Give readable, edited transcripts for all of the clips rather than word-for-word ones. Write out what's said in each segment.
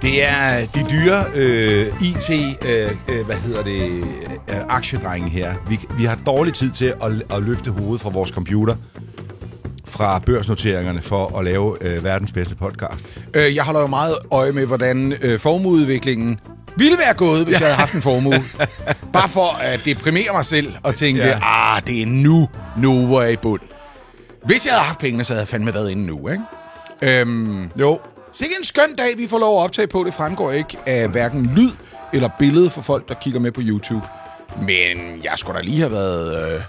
Det er de dyre aktiedrenge her. Vi har dårlig tid til at løfte hovedet fra vores computer fra børsnoteringerne for at lave verdens bedste podcast. Jeg holder jo meget øje med, hvordan formueudviklingen ville være gået, hvis jeg havde haft en formue. Bare for at deprimere mig selv og tænke, det er nu hvor jeg er i bund. Hvis jeg havde haft pengene, så havde jeg fandme været inde nu, ikke? Jo. Sikke en skøn dag, vi får lov at optage på. Det fremgår ikke af hverken lyd eller billede for folk, der kigger med på YouTube. Men jeg skulle da lige have været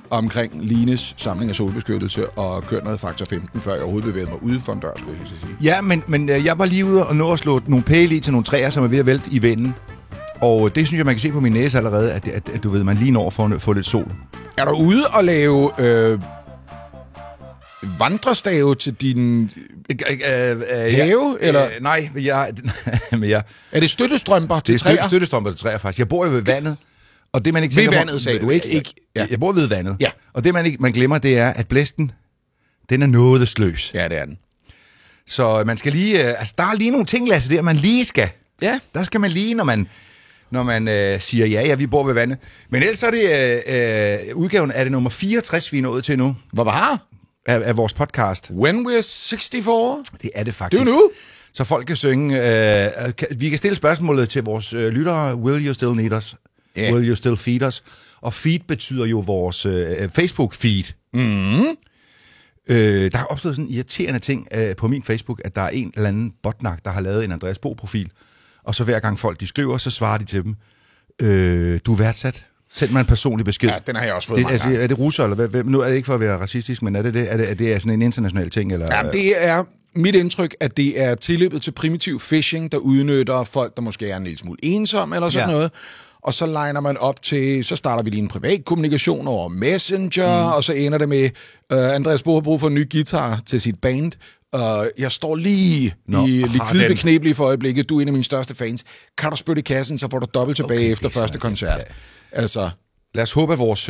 omkring Lines samling af solbeskyttelse og kørt noget faktor 15, før jeg overhovedet bevægede mig ude for en dør, skulle jeg sige. Ja, men jeg var lige ude og nå at slå nogle pæle i til nogle træer, som er ved at vælte i vinden. Og det synes jeg, man kan se på min næse allerede, at du ved, man lige når for at få lidt sol. Er du ude og lave vandrestave til din have? Eller? Nej, Er det støttestrømper til træer? Det er støttestrømper til træer, faktisk. Jeg bor jo ved vandet. Og det, man ikke ved vandet, sagde du, ikke? Ja. Jeg bor ved vandet. Ja. Og det, man glemmer, det er, at blæsten, den er nådesløs. Ja, det er den. Så man skal lige... der er lige nogle ting, Lasse, der man lige skal. Ja. Der skal man lige, når man siger, ja, vi bor ved vandet. Men ellers er det udgaven, er det nummer 64, vi er nået til nu. Hvor har? Af vores podcast. When we're 64? Det er det faktisk. Det er nu. Så folk kan synge... vi kan stille spørgsmålet til vores lyttere. Will you still need us? Yeah. Will you still feed us? Og feed betyder jo vores Facebook-feed. Mm. Der er opstået sådan en irriterende ting på min Facebook, at der er en eller anden botnak, der har lavet en Andreas Bo-profil. Og så hver gang folk de skriver, så svarer de til dem. Du er værdsat. Send mig en personlig besked. Ja, den har jeg også fået mange gange. Er det russer, eller hvad? Nu er det ikke for at være racistisk, men er det sådan en international ting? Eller? Ja, det er mit indtryk, at det er tilløbet til primitiv phishing, der udnytter folk, der måske er en lille smule ensomme eller sådan noget. Og så liner man op til, så starter vi lige en privat kommunikation over Messenger, og så ender det med, Andreas Bo har brug for en ny guitar til sit band. Jeg står lige i likvidbeknæbelige for øjeblikket. Du er en af mine største fans. Kan du spytte i kassen, så får du dobbelt tilbage efter første koncert. Ja. Altså... Lad os håbe, at vores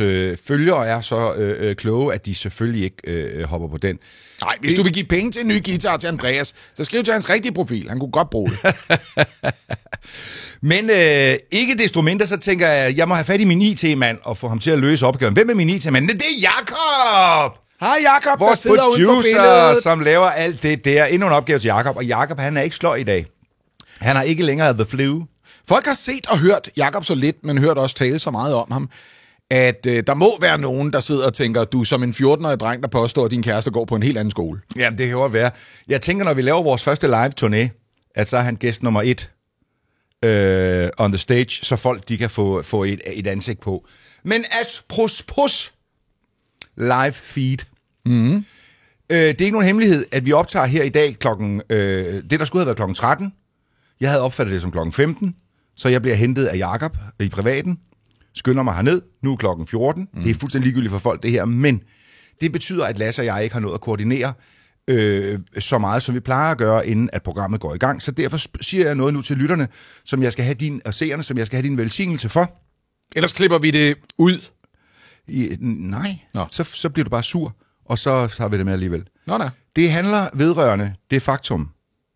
følgere er så kloge, at de selvfølgelig ikke hopper på den. Nej, hvis du vil give penge til en ny guitar til Andreas, så skriv til hans rigtige profil. Han kunne godt bruge det. Men ikke desto mindre, så tænker jeg må have fat i min IT-mand og få ham til at løse opgaven. Hvem er min IT-mand? Det er Jakob! Hej Jakob, vores der sidder producer, som laver alt det der. Endnu en opgave til Jakob. Og Jakob, han er ikke sløj i dag. Han har ikke længere the flu. Folk har set og hørt Jakob så lidt, men hørt også tale så meget om ham, at der må være nogen, der sidder og tænker, du er som en 14-årig dreng, der påstår, at din kæreste går på en helt anden skole. Jamen, det kan godt være. Jeg tænker, når vi laver vores første live-turné, at så er han gæst nummer 1 on the stage, så folk de kan få et ansigt på. Men pros live feed. Mm. Det er ikke nogen hemmelighed, at vi optager her i dag klokken... det, der skulle have været klokken 13. Jeg havde opfattet det som klokken 15, så jeg bliver hentet af Jakob i privaten. Skynder mig herned. Nu er klokken 14. Det er fuldstændig ligegyldigt for folk, det her. Men det betyder, at Lasse og jeg ikke har nået at koordinere så meget, som vi plejer at gøre, inden at programmet går i gang. Så derfor siger jeg noget nu til lytterne, som jeg skal have og seerne, som jeg skal have din velsignelse for. Ellers klipper vi det ud. Nej, så bliver du bare sur, og så har vi det med alligevel. Nå. Det handler vedrørende det faktum,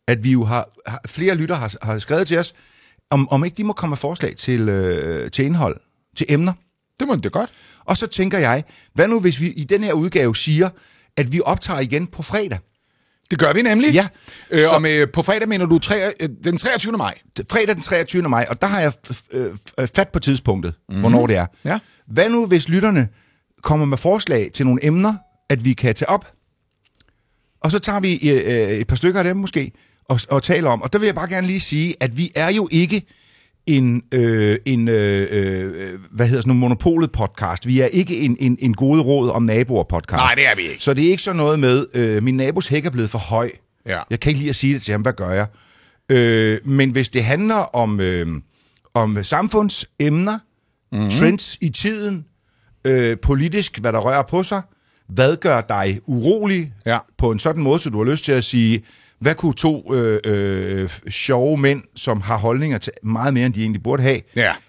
at vi jo har flere lyttere har skrevet til os, om ikke de må komme med forslag til indhold, til emner. Det må det godt. Og så tænker jeg, hvad nu hvis vi i den her udgave siger, at vi optager igen på fredag? Det gør vi nemlig. Ja. Og på fredag mener du den 23. maj? Fredag den 23. maj, og der har jeg fat på tidspunktet, hvornår det er. Ja. Hvad nu hvis lytterne kommer med forslag til nogle emner, at vi kan tage op? Og så tager vi et par stykker af dem måske, og taler om. Og der vil jeg bare gerne lige sige, at vi er jo ikke en monopolet podcast. Vi er ikke en gode råd om naboer podcast. Nej, det er vi ikke. Så det er ikke sådan noget med, min nabos hæk er blevet for høj. Ja. Jeg kan ikke lide at sige det til ham, hvad gør jeg? Men hvis det handler om samfundsemner, trends i tiden, politisk, hvad der rører på sig, hvad gør dig urolig på en sådan måde, så du har lyst til at sige, hvad kunne to sjove mænd, som har holdninger til meget mere, end de egentlig burde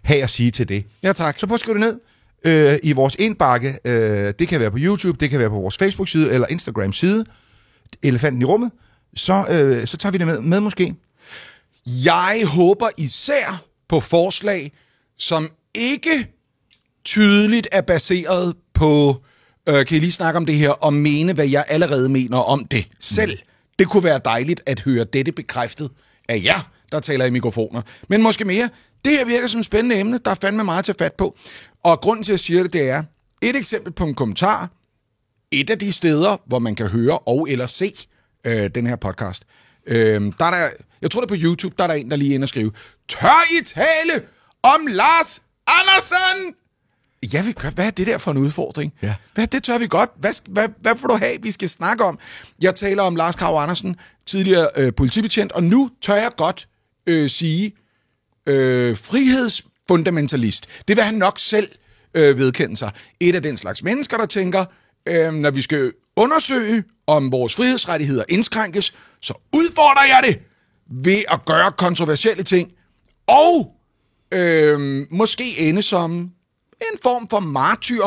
have at sige til det? Ja, tak. Så prøv at skrive det ned i vores indbakke. Det kan være på YouTube, det kan være på vores Facebook-side eller Instagram-side. Elefanten i rummet. Så tager vi det med måske. Jeg håber især på forslag, som ikke tydeligt er baseret på, kan I lige snakke om det her, og mene, hvad jeg allerede mener om det selv. Det kunne være dejligt at høre dette bekræftet af jer, der taler i mikrofoner. Men måske mere, det her virker som et spændende emne, der er fandme meget at tage fat på. Og grunden til, at jeg siger det, det er et eksempel på en kommentar. Et af de steder, hvor man kan høre og eller se den her podcast. Der er der, jeg tror det er på YouTube, der er der en, der lige er inde og skrive, tør I tale om Lars Andersen? Ja, hvad er det der for en udfordring? Ja. Det tør vi godt. Hvad får du have, vi skal snakke om? Jeg taler om Lars Kragh Andersen, tidligere politibetjent, og nu tør jeg godt sige frihedsfundamentalist. Det vil han nok selv vedkende sig. Et af den slags mennesker, der tænker, når vi skal undersøge, om vores frihedsrettigheder indskrænkes, så udfordrer jeg det ved at gøre kontroversielle ting, og måske ende som en form for martyr,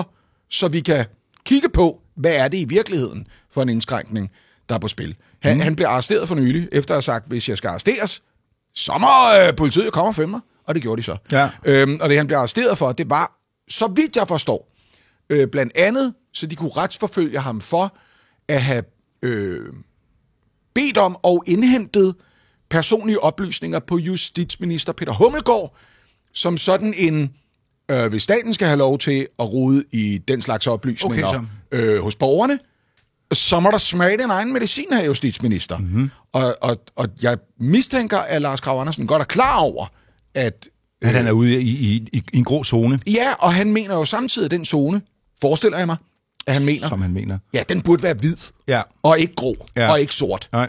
så vi kan kigge på, hvad er det i virkeligheden for en indskrænkning, der er på spil. Han blev arresteret for nylig, efter at have sagt, hvis jeg skal arresteres, så må politiet komme og finde mig, og det gjorde de så. Ja. Og det han blev arresteret for, det var, så vidt jeg forstår, blandt andet, så de kunne retsforfølge ham for at have bedt om og indhentet personlige oplysninger på justitsminister Peter Hummelgaard, som sådan en, hvis staten skal have lov til at rode i den slags oplysninger hos borgerne, så må der smage den egen medicin her, justitsminister. Mm-hmm. Og jeg mistænker, at Lars Kragh Andersen godt er klar over, at han er ude i en grå zone. Ja, og han mener jo samtidig, at den zone, forestiller jeg mig, at han mener. Som han mener. Ja, den burde være hvid. Ja. Og ikke grå. Ja. Og ikke sort. Nej.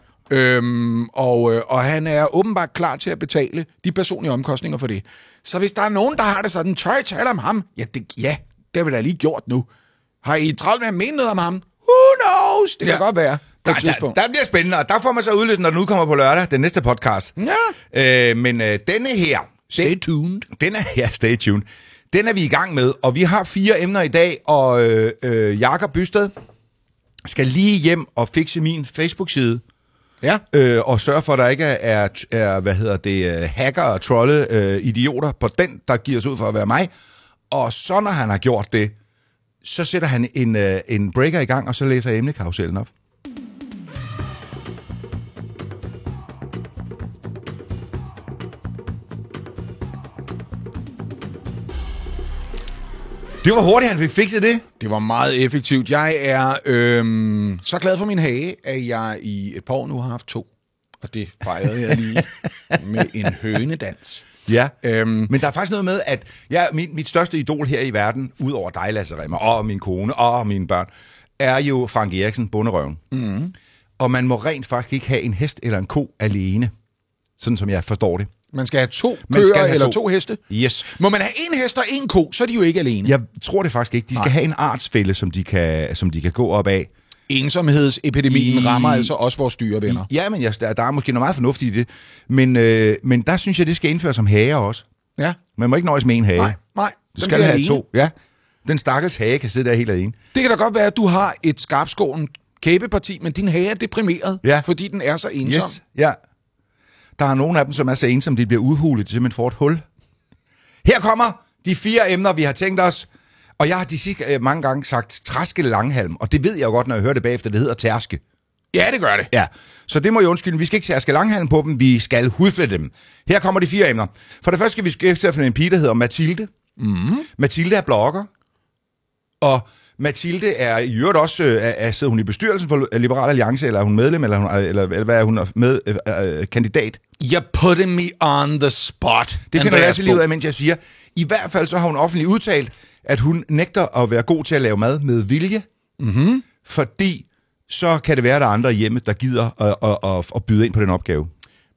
Og han er åbenbart klar til at betale de personlige omkostninger for det. Så hvis der er nogen, der har det sådan, tør I tale om ham? Det har vi da lige gjort nu. Har I travlt med at mene noget om ham? Who knows? Det kan godt være. Der bliver spændende, og der får man så udløst, når den udkommer på lørdag, den næste podcast. Ja. Men denne her... Stay tuned. Stay tuned. Den er vi i gang med, og vi har 4 emner i dag, og Jakob Bysted skal lige hjem og fikse min Facebook-side. Ja. Og sørge for, at der ikke er hacker og trolle idioter på den, der giver sig ud for at være mig. Og så når han har gjort det, så sætter han en breaker i gang, og så læser jeg emnekarusellen op. Det var hurtigt, han fik fikset det. Det var meget effektivt. Jeg er så glad for min hage, at jeg i et par år nu har haft 2. Og det fejrede jeg lige med en hønedans. Ja, men der er faktisk noget med, at mit største idol her i verden, ud over dig, Lasse Rimmer, og min kone, og mine børn, er jo Frank Eriksen, bonderøven. Mm. Og man må rent faktisk ikke have en hest eller en ko alene, sådan som jeg forstår det. Man skal have 2 køer eller 2 heste? Yes. Må man have 1 hest og 1 ko, så er de jo ikke alene. Jeg tror det faktisk ikke. De skal have en artsfælle, som de kan gå op af. Ensomhedsepidemien rammer altså også vores dyrevenner. Ja, men der er måske noget meget fornuftigt i det. Men der synes jeg, det skal indføres som hager også. Ja. Man må ikke nøjes med en hage. Nej. Du skal have alene. 2. Ja. Den stakkels hage kan sidde der helt alene. Det kan da godt være, at du har et skarpskåren kæbeparti, men din hage er deprimeret, fordi den er så ensom. Yes. Ja. Der er nogle af dem, som er så ensomme, de bliver udhulet, de simpelthen får et hul. Her kommer de 4 emner, vi har tænkt os. Og jeg har de sidste mange gange sagt træske langhalm, og det ved jeg jo godt, når jeg hører det bagefter, det hedder tærske. Ja, det gør det. Ja, så det må jeg undskylde. Vi skal ikke tærske langhalm på dem, vi skal hudflette dem. Her kommer de 4 emner. For det første skal vi skæfte en pige, der hedder Mathilde. Mm. Mathilde er blogger, og Mathilde er i øvrigt også, sidder hun i bestyrelsen for Liberal Alliance, eller er hun medlem, eller hvad er hun med kandidat? You're putting me on the spot. Det finder jeg også i livet af, mens jeg siger. I hvert fald så har hun offentligt udtalt, at hun nægter at være god til at lave mad med vilje, fordi så kan det være, at der er andre hjemme, der gider at byde ind på den opgave.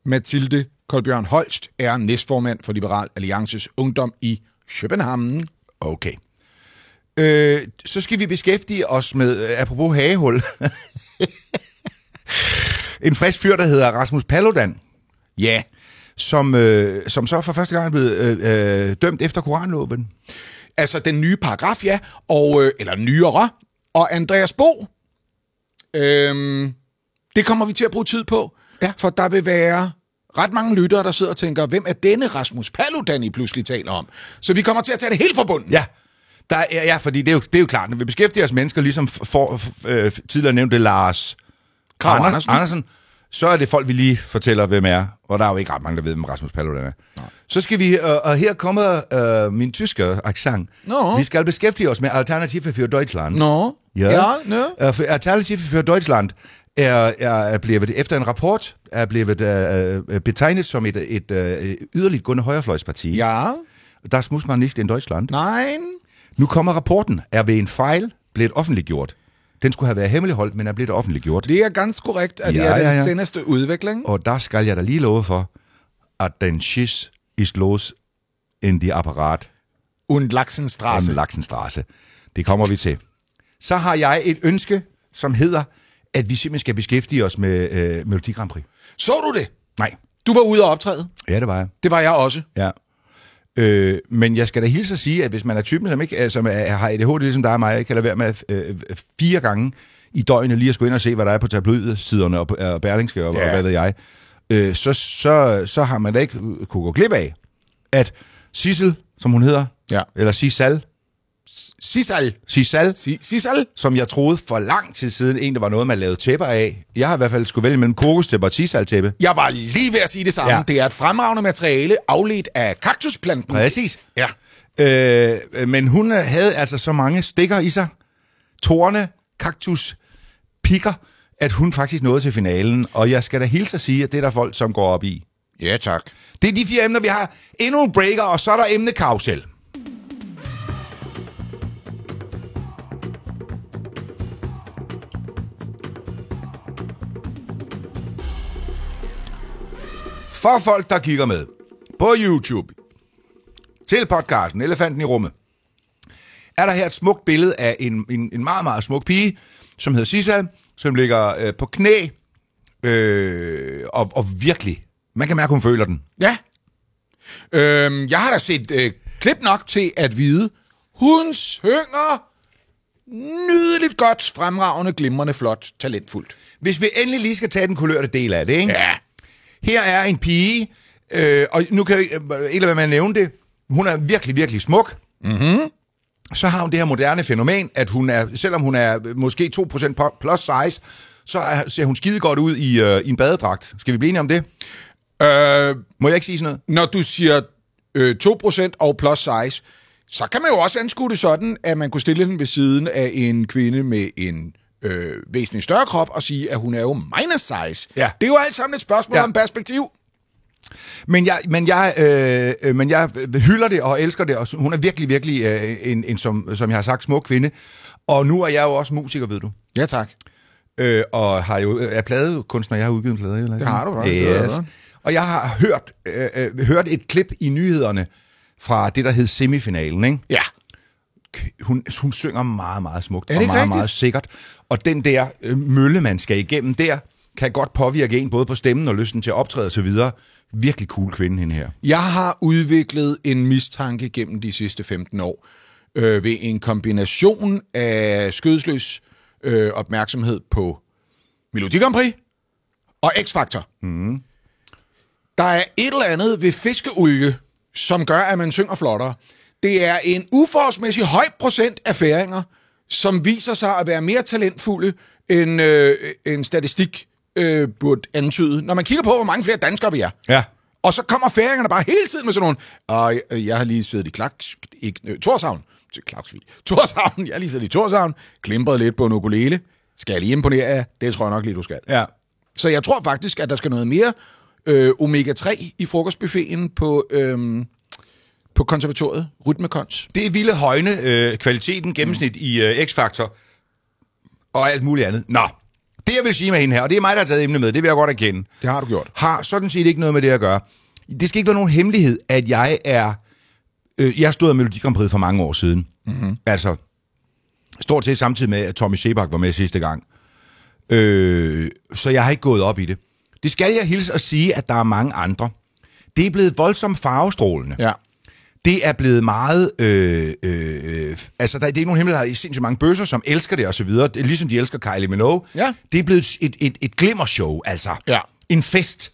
Mathilde Kolbjørn Holst er næstformand for Liberal Alliances Ungdom i København. Okay. Så skal vi beskæftige os med, apropos hagehul, en frisk fyr, der hedder Rasmus Paludan. Ja. Som så for første gang er blevet dømt efter koranloven. Altså den nye paragraf, ja, og, eller nyere. Og Andreas Bo, det kommer vi til at bruge tid på, for der vil være ret mange lyttere, der sidder og tænker, hvem er denne Rasmus Paludan, I pludselig taler om? Så vi kommer til at tage det helt fra bunden. Ja, fordi det er jo klart, når vi beskæftiger os mennesker, ligesom tidligere nævnte Lars Krag Andersen, så er det folk, vi lige fortæller, hvem er. Og der er jo ikke ret mange, der ved, hvem Rasmus Paludan er. Nej. Så skal vi, og her kommer min tyske accent. Vi skal beskæftige os med Alternative für Deutschland. Alternative für Deutschland er blevet, efter en rapport, er blevet betegnet som et yderligt gående højrefløjsparti. Ja. Das muss man nicht in Deutschland. Nej. Nu kommer rapporten, er ved en fejl blevet offentliggjort. Den skulle have været hemmeligholdt, men er blevet offentliggjort. Det er ganske korrekt, at det er den seneste udvikling. Og der skal jeg da lige love for, at den schiss ist los in die Apparat. Und Lachsenstraße. Det kommer vi til. Så har jeg et ønske, som hedder, at vi simpelthen skal beskæftige os med Melodi Grand Prix. Så du det? Nej. Du var ude at optræde? Ja, det var jeg. Det var jeg også. Ja. Men jeg skal da hilse at sige, at hvis man er typen, som har ADHD, ligesom der er mig, kan lade være med 4 gange i døgnet lige at skulle ind og se, hvad der er på tabloidsiderne og Berlingske og hvad ved jeg, så har man da ikke kunne gå glip af, at Sissel, som hun hedder, eller Sissal, som jeg troede for lang tid siden, en der var noget, man lavede tæpper af. Jeg har i hvert fald skulle vælge mellem kokostæpper og Sissal-tæppe. Jeg var lige ved at sige det samme. Ja. Det er et fremragende materiale, afledt af kaktusplanten. Præcis. Ja. Men hun havde altså så mange stikker i sig, torne, kaktus, pikker, at hun faktisk nåede til finalen. Og jeg skal da hilse at sige, at det er der folk, som går op i. Ja, tak. Det er de 4 emner, vi har. Endnu en breaker, og så er der emnekarusel. For folk, der kigger med på YouTube til podcasten Elefanten i rummet, er der her et smukt billede af en meget, meget smuk pige, som hedder Sissal, som ligger på knæ, og virkelig, man kan mærke, at hun føler den. Ja. Jeg har da set klip nok til at vide, hun synger nydeligt godt, fremragende, glimrende, flot, talentfuldt. Hvis vi endelig lige skal tage den kulørte del af det, ikke? Ja. Her er en pige, og nu kan jeg ikke lade være med at nævne det. Hun er virkelig, virkelig smuk. Mm-hmm. Så har hun det her moderne fænomen, at hun er, selvom hun er måske 2% plus size, så ser hun skide godt ud i en badedragt. Skal vi blive enige om det? Må jeg ikke sige sådan noget? Når du siger 2% og plus size, så kan man jo også anskue det sådan, at man kunne stille den ved siden af en kvinde med en væsentligt større krop og sige, at hun er jo minus size. Ja. Det er jo alt sammen et spørgsmål om perspektiv. Men jeg hylder det og elsker det, og hun er virkelig, virkelig en som jeg har sagt, smuk kvinde. Og nu er jeg jo også musiker, ved du. Ja, tak. Og har jo er pladekunstner, jeg har udgivet en plade. Eller det har du faktisk. Yes. Og jeg har hørt et klip i nyhederne fra det, der hed semifinalen, ikke? Ja. Hun synger meget, meget smukt og meget, rigtigt? meget sikkert. Og den der mølle, man skal igennem der, kan godt påvirke en både på stemmen og lysten til at optræde og så videre. Virkelig cool kvinde, hende her. Jeg har udviklet en mistanke gennem de sidste 15 år ved en kombination af skødesløs opmærksomhed på Melodi Grand Prix og X-Factor. Mm. Der er et eller andet ved fiskeolie, som gør, at man synger flottere. Det er en uforholdsmæssig høj procent af færinger, som viser sig at være mere talentfulde end en statistik burde antyde. Når man kigger på, hvor mange flere danskere vi er. Ja. Og så kommer færingerne bare hele tiden med sådan nogle, jeg har lige siddet i Torshavn. Jeg har lige siddet i Torshavn, klimpret lidt på en ukulele. Skal jeg lige imponere jer? Det tror jeg nok lige, du skal. Ja. Så jeg tror faktisk, at der skal noget mere omega-3 i frokostbuffeten på konservatoriet, rytmekons. Det ville højne kvaliteten, gennemsnit i X-Factor og alt muligt andet. Nå, det jeg vil sige med hende her, og det er mig, der har taget emne med, det vil jeg godt erkende. Det har du gjort. Har sådan set ikke noget med det at gøre. Det skal ikke være nogen hemmelighed, at jeg er... jeg stod af Melodi Grand Prix for mange år siden. Mm-hmm. Altså, stort set samtidig med, at Tommy Sebak var med sidste gang. Så jeg har ikke gået op i det. Det skal jeg hilse at sige, at der er mange andre. Det er blevet voldsomt farvestrålende. Ja. Det er blevet meget... altså, det er ikke nogen hemmelighed, der er sindssygt mange bøsser, som elsker det og så videre. Det er ligesom de elsker Kylie Minogue. Ja. Det er blevet et glimmershow, altså. Ja. En fest.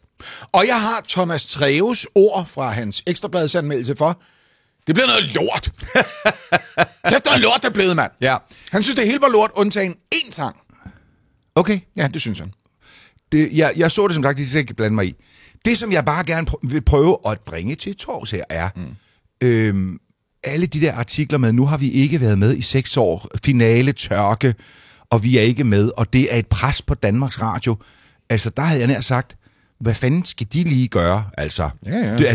Og jeg har Thomas Treves ord fra hans ekstrabladsanmeldelse for, det bliver noget lort. Kæft, noget lort, der er blevet, mand. Ja. Han synes, det hele var lort, undtagen én sang. Okay. Ja, det synes han. Jeg så det som sagt, de skal ikke blande mig i. Det, som jeg bare gerne vil prøve at bringe til torvs her, er alle de der artikler med, nu har vi ikke været med i 6 år, finale, tørke, og vi er ikke med, og det er et pres på Danmarks Radio. Altså, der havde jeg nær sagt, hvad fanden skal de lige gøre? Altså,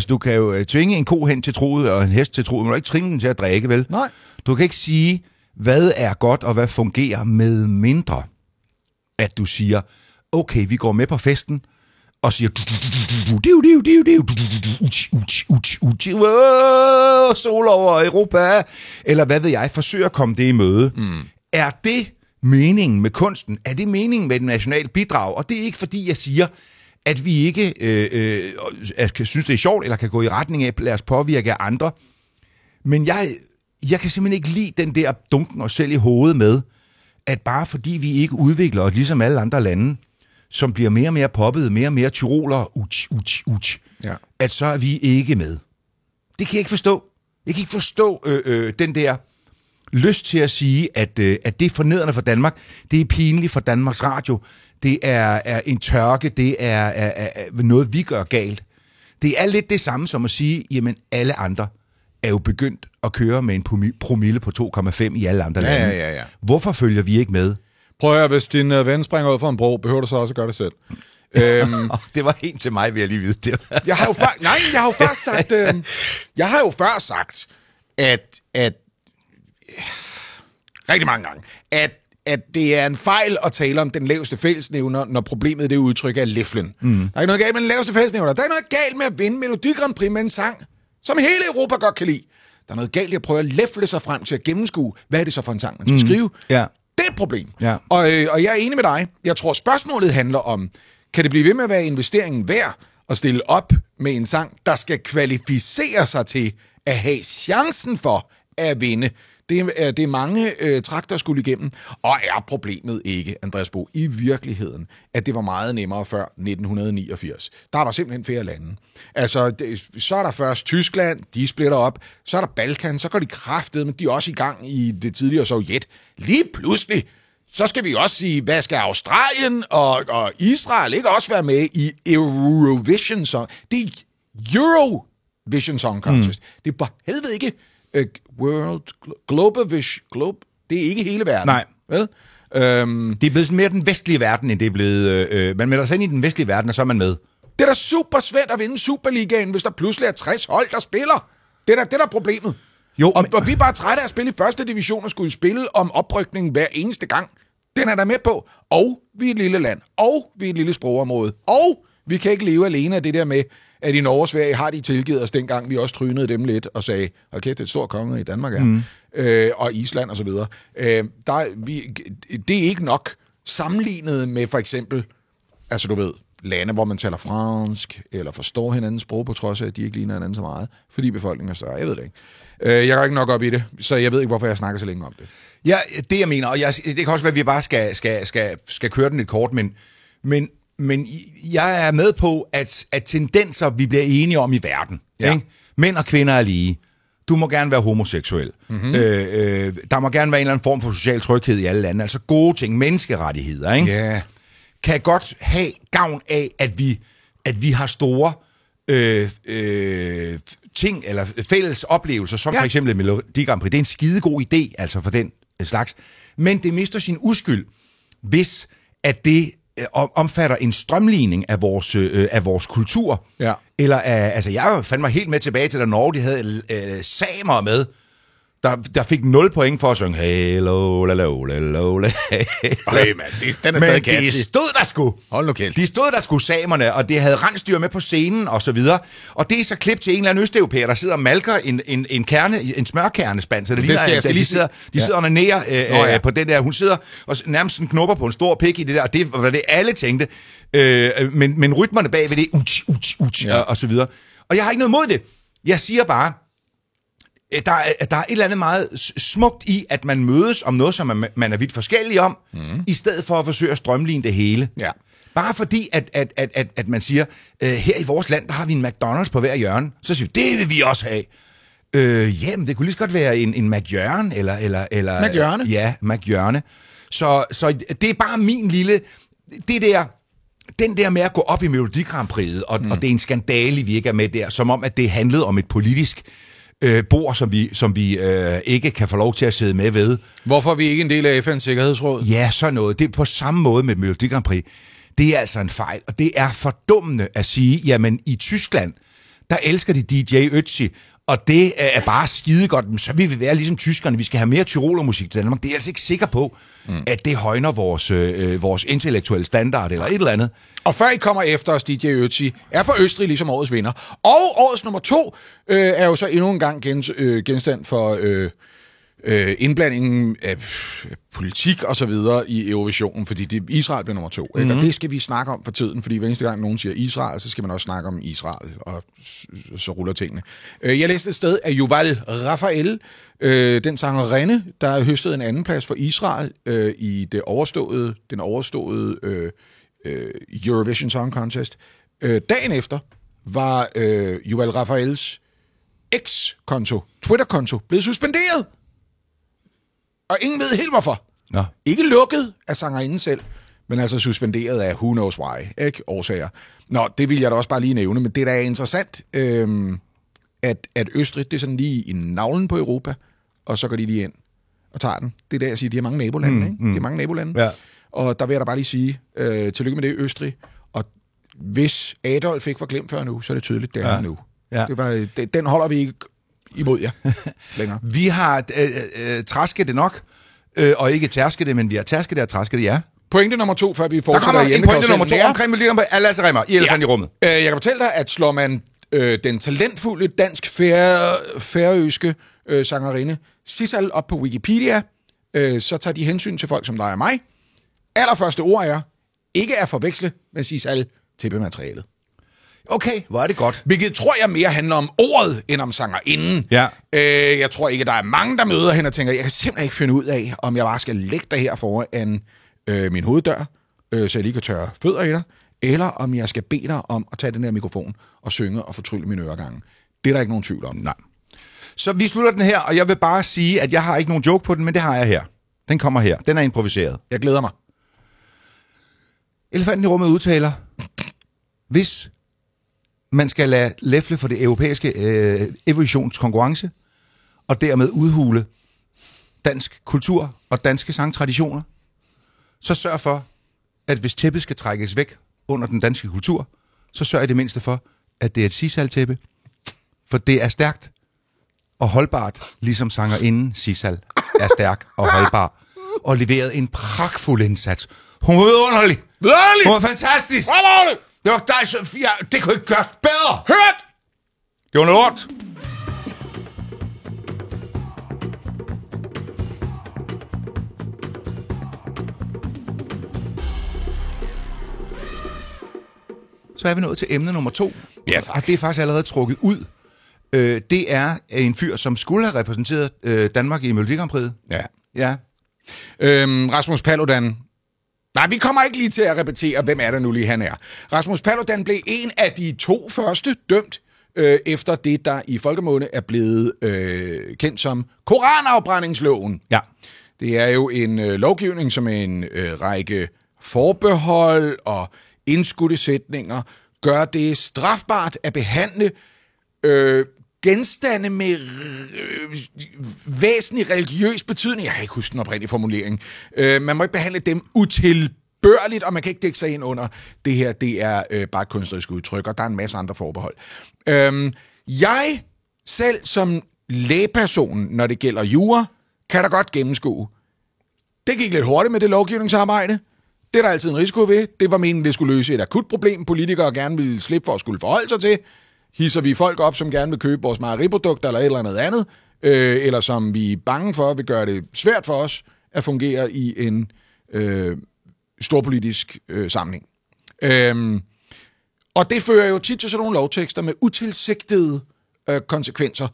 du kan jo tvinge en ko hen til truget, og en hest til truget, men du kan ikke tvinge den til at drikke, vel? Nej. Du kan ikke sige, hvad er godt, og hvad fungerer med mindre, at du siger, okay, vi går med på festen, og siger, sol over Europa, eller hvad ved jeg, forsøger at komme det i møde. Er det meningen med kunsten? Er det meningen med et nationalt bidrag? Og det er ikke fordi, jeg siger, at vi ikke synes, det er sjovt, eller kan gå i retning af, lad os påvirke andre. Men jeg kan simpelthen ikke lide den der dunken os selv i hovedet med, at bare fordi vi ikke udvikler os ligesom alle andre lande, som bliver mere og mere poppet, mere og mere tyroler, at så er vi ikke med. Det kan jeg ikke forstå. Jeg kan ikke forstå den der lyst til at sige, at det er fornedrende for Danmark, det er pinligt for Danmarks Radio, det er en tørke, det er noget, vi gør galt. Det er lidt det samme som at sige, jamen alle andre er jo begyndt at køre med en promille på 2,5 i alle andre lande. Ja. Hvorfor følger vi ikke med? Prøv at høre, hvis din ven springer ud fra en bro, behøver du så også at gøre det selv. Det var en til mig, vil jeg lige vide. Jeg har jo før sagt, at rigtig mange gange, at det er en fejl at tale om den laveste fællesnævner, når problemet det udtryk er leflen. Der er ikke noget galt med den laveste fællesnævner. Der er ikke noget galt med at vinde Melodi Grand Prix med en sang, som hele Europa godt kan lide. Der er noget galt i at prøve at lefle sig frem til at gennemskue, hvad er det så for en sang, man skal skrive. Ja. Det er et problem. Ja. Og jeg er enig med dig. Jeg tror, spørgsmålet handler om, kan det blive ved med at være investeringen værd at stille op med en sang, der skal kvalificere sig til at have chancen for at vinde? Det er mange trakter skulle igennem, og er problemet ikke, Andreas Bo, i virkeligheden, at det var meget nemmere før 1989. Der var simpelthen flere lande. Altså, så er der først Tyskland, de splitter op, så er der Balkan, så går de kraftedeme, men de er også i gang i det tidligere Sovjet. Lige pludselig, så skal vi også sige, hvad skal Australien og Israel ikke også være med i Eurovision Song? Det er Eurovision Song Contest. Det er for helvede ikke Globe, det er ikke hele verden. Nej. Vel? Det er blevet mere den vestlige verden, end det er blevet... man melder sig ind i den vestlige verden, og så er man med. Det er da super svært at vinde Superligaen, hvis der pludselig er 60 hold, der spiller. Det er da problemet. Jo, og vi er bare trætte af at spille i første division og skulle spille om oprykningen hver eneste gang. Den er der med på. Og vi er et lille land. Og vi er et lille sprogområde. Og vi kan ikke leve alene af det der med, at i Norge og Sverige har de tilgivet os dengang, vi også trynede dem lidt og sagde, okay, det er et stort konge i Danmark, og Island og så videre. Det er ikke nok sammenlignet med for eksempel, altså du ved, lande, hvor man taler fransk, eller forstår hinandens sprog, på trods af, at de ikke ligner hinanden så meget, fordi befolkningen er større. Jeg ved det ikke. Jeg går ikke nok op i det, så jeg ved ikke, hvorfor jeg snakker så længe om det. Ja, det jeg mener, og det kan også være, at vi bare skal køre den lidt kort, men jeg er med på, at tendenser, vi bliver enige om i verden, ikke? Mænd og kvinder er lige. Du må gerne være homoseksuel. Der må gerne være en eller anden form for social tryghed i alle lande. Altså gode ting, menneskerettigheder, ikke? Yeah. Kan godt have gavn af, at vi har store ting, eller fælles oplevelser, som for eksempel Melodi Grand Prix. Det er en skidegod idé, altså for den slags. Men det mister sin uskyld, hvis at det omfatter en strømligning af vores kultur. Ja. Eller altså jeg fandt mig helt med tilbage til, da Norge de havde samer med, der fik 0 point for at synge hello, lalo, lalo, den er stadig catchy. Men de stod der sgu. Hold nu kæft. De stod der sgu, samerne, og det havde rensdyr med på scenen og så videre. Og det er så klip til en eller anden østeuropæer, der sidder og malker en smørkernespand, så det ligner, de sidder og nærer på den der. Hun sidder og nærmest sådan knupper på en stor pik i det der, og det var det alle tænkte. Men rytmerne bag ved det, og så videre. Og jeg har ikke noget mod det. Jeg siger bare, der er et eller andet meget smukt i, at man mødes om noget, som man er vidt forskellige om, i stedet for at forsøge at strømline det hele. Ja. Bare fordi, at man siger, her i vores land, der har vi en McDonald's på hver hjørne. Så siger vi, det vil vi også have. Jamen, det kunne lige så godt være en McJørgen, eller McJørne? Ja, McJørne. Så det er bare min lille... Den der med at gå op i Melodi Grand Prix'et, og det er en skandale, vi ikke er med der, som om, at det handlede om et politisk bord, som vi ikke kan få lov til at sidde med ved. Hvorfor er vi ikke en del af FN's Sikkerhedsråd? Ja, så noget. Det er på samme måde med Melodi Grand Prix. Det er altså en fejl, og det er fordummende at sige, jamen i Tyskland, der elsker de DJ Ötzi, og det er bare skide godt. Så vil vi være ligesom tyskerne. Vi skal have mere tyrolermusik til Danmark. Det er jeg altså ikke sikker på, at det højner vores intellektuelle standard eller et eller andet. Og før I kommer efter os, DJ Ötzi, er for Østrig ligesom årets vinder. Og årets nummer 2 er jo så endnu en gang genstand for indblandingen af politik og så videre i Eurovisionen, fordi Israel bliver nummer 2. Mm-hmm. Og det skal vi snakke om for tiden, fordi hver eneste gang nogen siger Israel, så skal man også snakke om Israel, og så ruller tingene. Jeg læste et sted af Yuval Raphael, den sangerinde, der høstede en anden plads for Israel i den overståede Eurovision Song Contest. Dagen efter var Yuval Raphaels X-konto, Twitter-konto, blevet suspenderet. Og ingen ved helt hvorfor. Nå. Ikke lukket af sangerinden selv, men altså suspenderet af who knows why, ikke? Årsager. Nå, det vil jeg da også bare lige nævne, men det der er interessant, at Østrig, det er sådan lige i navlen på Europa, og så går de lige ind og tager den. Det er der, jeg siger, de har mange nabolande, ikke? De har mange nabolande. Ja. Og der vil jeg da bare lige sige, tillykke med det, Østrig. Og hvis Adolf ikke var glemt før nu, så er det tydeligt, det er nu. Ja. Den holder vi ikke imod jer længere. Vi har trasket det nok, og ikke tærsket det, men vi har tærsket det og trasket det, ja. Pointe nummer 2, før vi fortsætter hjemme. Der kommer en pointe nummer 2 omkring Melodi Grand Prix. Lasse Rimmer, i Elefant i rummet. Jeg kan fortælle dig, at slår man den talentfulde dansk-færøske sangerinde Sissal op på Wikipedia, så tager de hensyn til folk som dig og mig. Allerførste ord er, ikke at forveksle med Sissal tippematerialet. Okay, hvor er det godt. Hvilket tror jeg mere handler om ordet, end om sangerinden. Ja. Jeg tror ikke, der er mange, der møder hende og tænker, jeg kan simpelthen ikke finde ud af, om jeg bare skal lægge dig her foran min hoveddør, så jeg lige kan tørre fødder i dig, eller om jeg skal bede dig om at tage den her mikrofon og synge og fortrylle mine øregange. Det er der ikke nogen tvivl om. Nej. Så vi slutter den her, og jeg vil bare sige, at jeg har ikke nogen joke på den, men det har jeg her. Den kommer her. Den er improviseret. Jeg glæder mig. Elefanten i rummet udtaler, hvis man skal lade læfle for det europæiske evolutionskonkurrence, og dermed udhule dansk kultur og danske sangtraditioner, så sørg for, at hvis tæppet skal trækkes væk under den danske kultur, så sørg i det mindste for, at det er et Sissal-tæppe, for det er stærkt og holdbart, ligesom sangerinden Sissal er stærk og holdbar, og leveret en pragtfuld indsats. Hun var vidunderlig! Hun var fantastisk! Det var dig, Sofia. Det kunne ikke gøres bedre. Hørt! Det var noget lort. Så er vi nået til emne nummer 2. Ja, tak. Og det er faktisk allerede trukket ud. Det er en fyr, som skulle have repræsenteret Danmark i Melodi Grand Prix. Ja. Rasmus Paludan. Nej, vi kommer ikke lige til at repetere, hvem er det nu lige han er. Rasmus Paludan blev en af de 2 første dømt efter det, der i folkemunde er blevet kendt som koranafbrændingsloven. Ja. Det er jo en lovgivning, som en række forbehold og indskudte sætninger gør det strafbart at behandle genstande med væsentlig religiøs betydning. Jeg kan ikke huske den oprindelige formulering. Man må ikke behandle dem utilbørligt, og man kan ikke dække sig ind under det her. Det er bare et kunstnerisk udtryk, og der er en masse andre forbehold. Jeg selv som lægeperson, når det gælder jura, kan da godt gennemskue. Det gik lidt hurtigt med det lovgivningsarbejde. Det er der altid en risiko ved. Det var meningen, det skulle løse et akut problem, politikere gerne ville slippe for at skulle forholde sig til. Hisser vi folk op, som gerne vil købe vores mejeriprodukter eller et eller andet, eller som vi er bange for, vil gøre det svært for os at fungere i en storpolitisk sammenhæng. Og det fører jo tit til sådan nogle lovtekster med utilsigtede konsekvenser.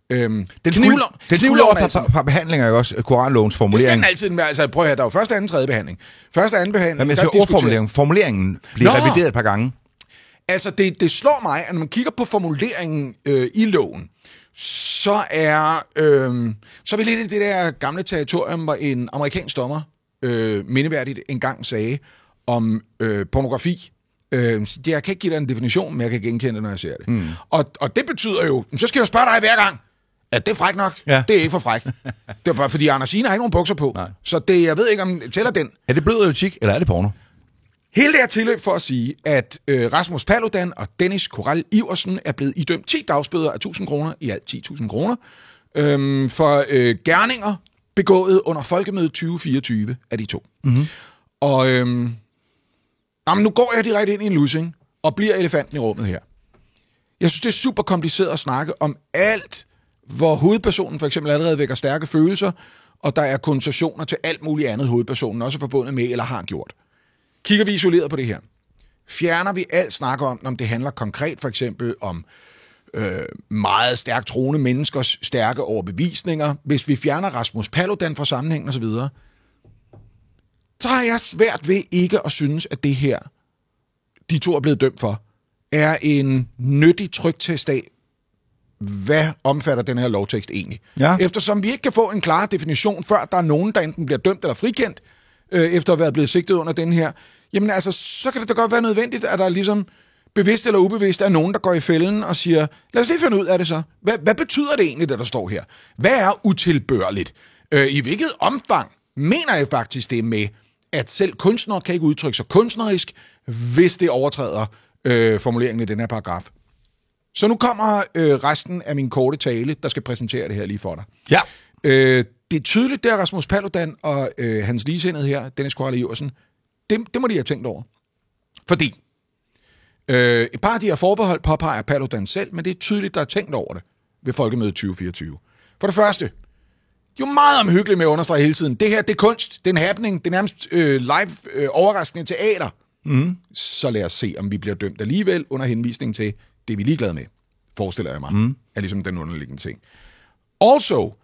Den skulle over par behandlinger, ikke også? Koranlovens formulering. Det skal den altid. Altså, prøv at høre, der er jo første, anden, tredje behandling. Første, anden behandling. Hvad med så ordformuleringen? Formuleringen bliver revideret et par gange. Altså, det slår mig, at når man kigger på formuleringen i loven, så er vi lidt i det der gamle territorium, hvor en amerikansk dommer mindeværdigt engang sagde om pornografi. Jeg kan ikke give dig en definition, men jeg kan genkende det, når jeg ser det. Og det betyder jo, så skal jeg spørge dig hver gang, at det er frækt nok. Ja. Det er ikke for frækt. Det er bare fordi, Anders Signe har ikke nogen bukser på. Nej. Så jeg ved ikke, om tæller den. Er det blød erotik, eller er det porno? Hele det her tilløb for at sige, at Rasmus Paludan og Dennis Korall Iversen er blevet idømt 10 dagsbøder af 1.000 kroner, i alt 10.000 kroner, for gerninger begået under Folkemødet 2024 af de to. Mm-hmm. Og nu går jeg direkte ind i en lussing, og bliver elefanten i rummet her. Jeg synes, det er super kompliceret at snakke om alt, hvor hovedpersonen for eksempel allerede vækker stærke følelser, og der er konnotationer til alt muligt andet, hovedpersonen også er forbundet med eller har gjort. Kigger vi isoleret på det her, fjerner vi alt snak om det handler konkret for eksempel om meget stærkt troende menneskers stærke overbevisninger. Hvis vi fjerner Rasmus Paludan fra sammenhængen osv., så har jeg svært ved ikke at synes, at det her, de to er blevet dømt for, er en nyttig tryktest af, hvad omfatter den her lovtekst egentlig. Ja. Eftersom vi ikke kan få en klar definition, før der er nogen, der enten bliver dømt eller frikendt, efter at være blevet sigtet under den her, jamen altså, så kan det da godt være nødvendigt, at der ligesom bevidst eller ubevidst er nogen, der går i fælden og siger, lad os lige finde ud af det så. Hvad betyder det egentlig, det der står her? Hvad er utilbørligt? I hvilket omfang mener jeg faktisk det med, at selv kunstnere kan ikke udtrykke sig kunstnerisk, hvis det overtræder formuleringen i den her paragraf. Så nu kommer resten af min korte tale, der skal præsentere det her lige for dig. Ja. Det er tydeligt, det er Rasmus Paludan og hans ligesindede her, Dennis Korall Iversen, det må de have tænkt over. Fordi et par af de her forbehold påpeger Paludan selv, men det er tydeligt, der er tænkt over det ved Folkemødet 2024. For det første, jo meget omhyggeligt med at understrege hele tiden, det her, det er kunst, det er en happening, det er nærmest live overraskende teater. Mm. Så lad os se, om vi bliver dømt alligevel under henvisning til det, vi er ligeglade med, forestiller jeg mig, er ligesom den underliggende ting. Also,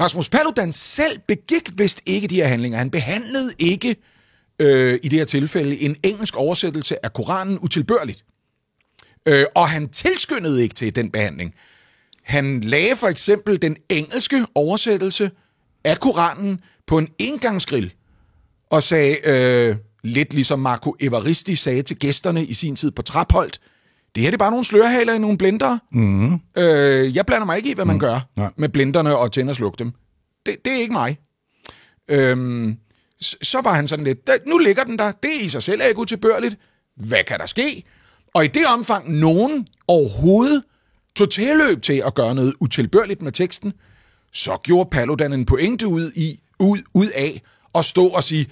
Rasmus Paludan selv begik vist ikke de her handlinger. Han behandlede ikke i det her tilfælde en engelsk oversættelse af Koranen utilbørligt. Og han tilskyndede ikke til den behandling. Han lagde for eksempel den engelske oversættelse af Koranen på en engangsgrill og sagde, lidt ligesom Marco Evaristi sagde til gæsterne i sin tid på Trapholt, det her det er bare nogle slørhaler i nogle blendere. Mm. Jeg blander mig ikke i, hvad man gør med blenderne og tænder og slukke dem. Det er ikke mig. Så var han sådan lidt, nu ligger den der, det i sig selv er ikke utilbørligt. Hvad kan der ske? Og i det omfang, nogen overhovedet tog tilløb til at gøre noget utilbørligt med teksten, så gjorde Paludan en pointe ud af at stå og sige,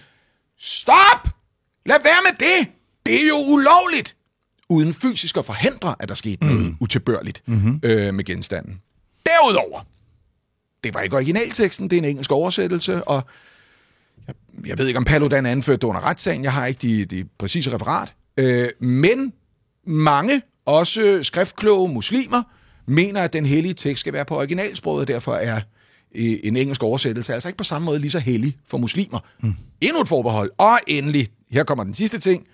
stop! Lad være med det! Det er jo ulovligt! Uden fysisk at forhindre, at der skete noget utilbørligt med genstanden. Derudover, det var ikke originalteksten, det er en engelsk oversættelse, og jeg ved ikke, om Paludan anførte det under retssagen, jeg har ikke de præcise referat, men mange, også skriftkloge muslimer, mener, at den hellige tekst skal være på originalsproget, og derfor er en engelsk oversættelse altså ikke på samme måde lige så hellig for muslimer. Endnu et forbehold, og endelig, her kommer den sidste ting,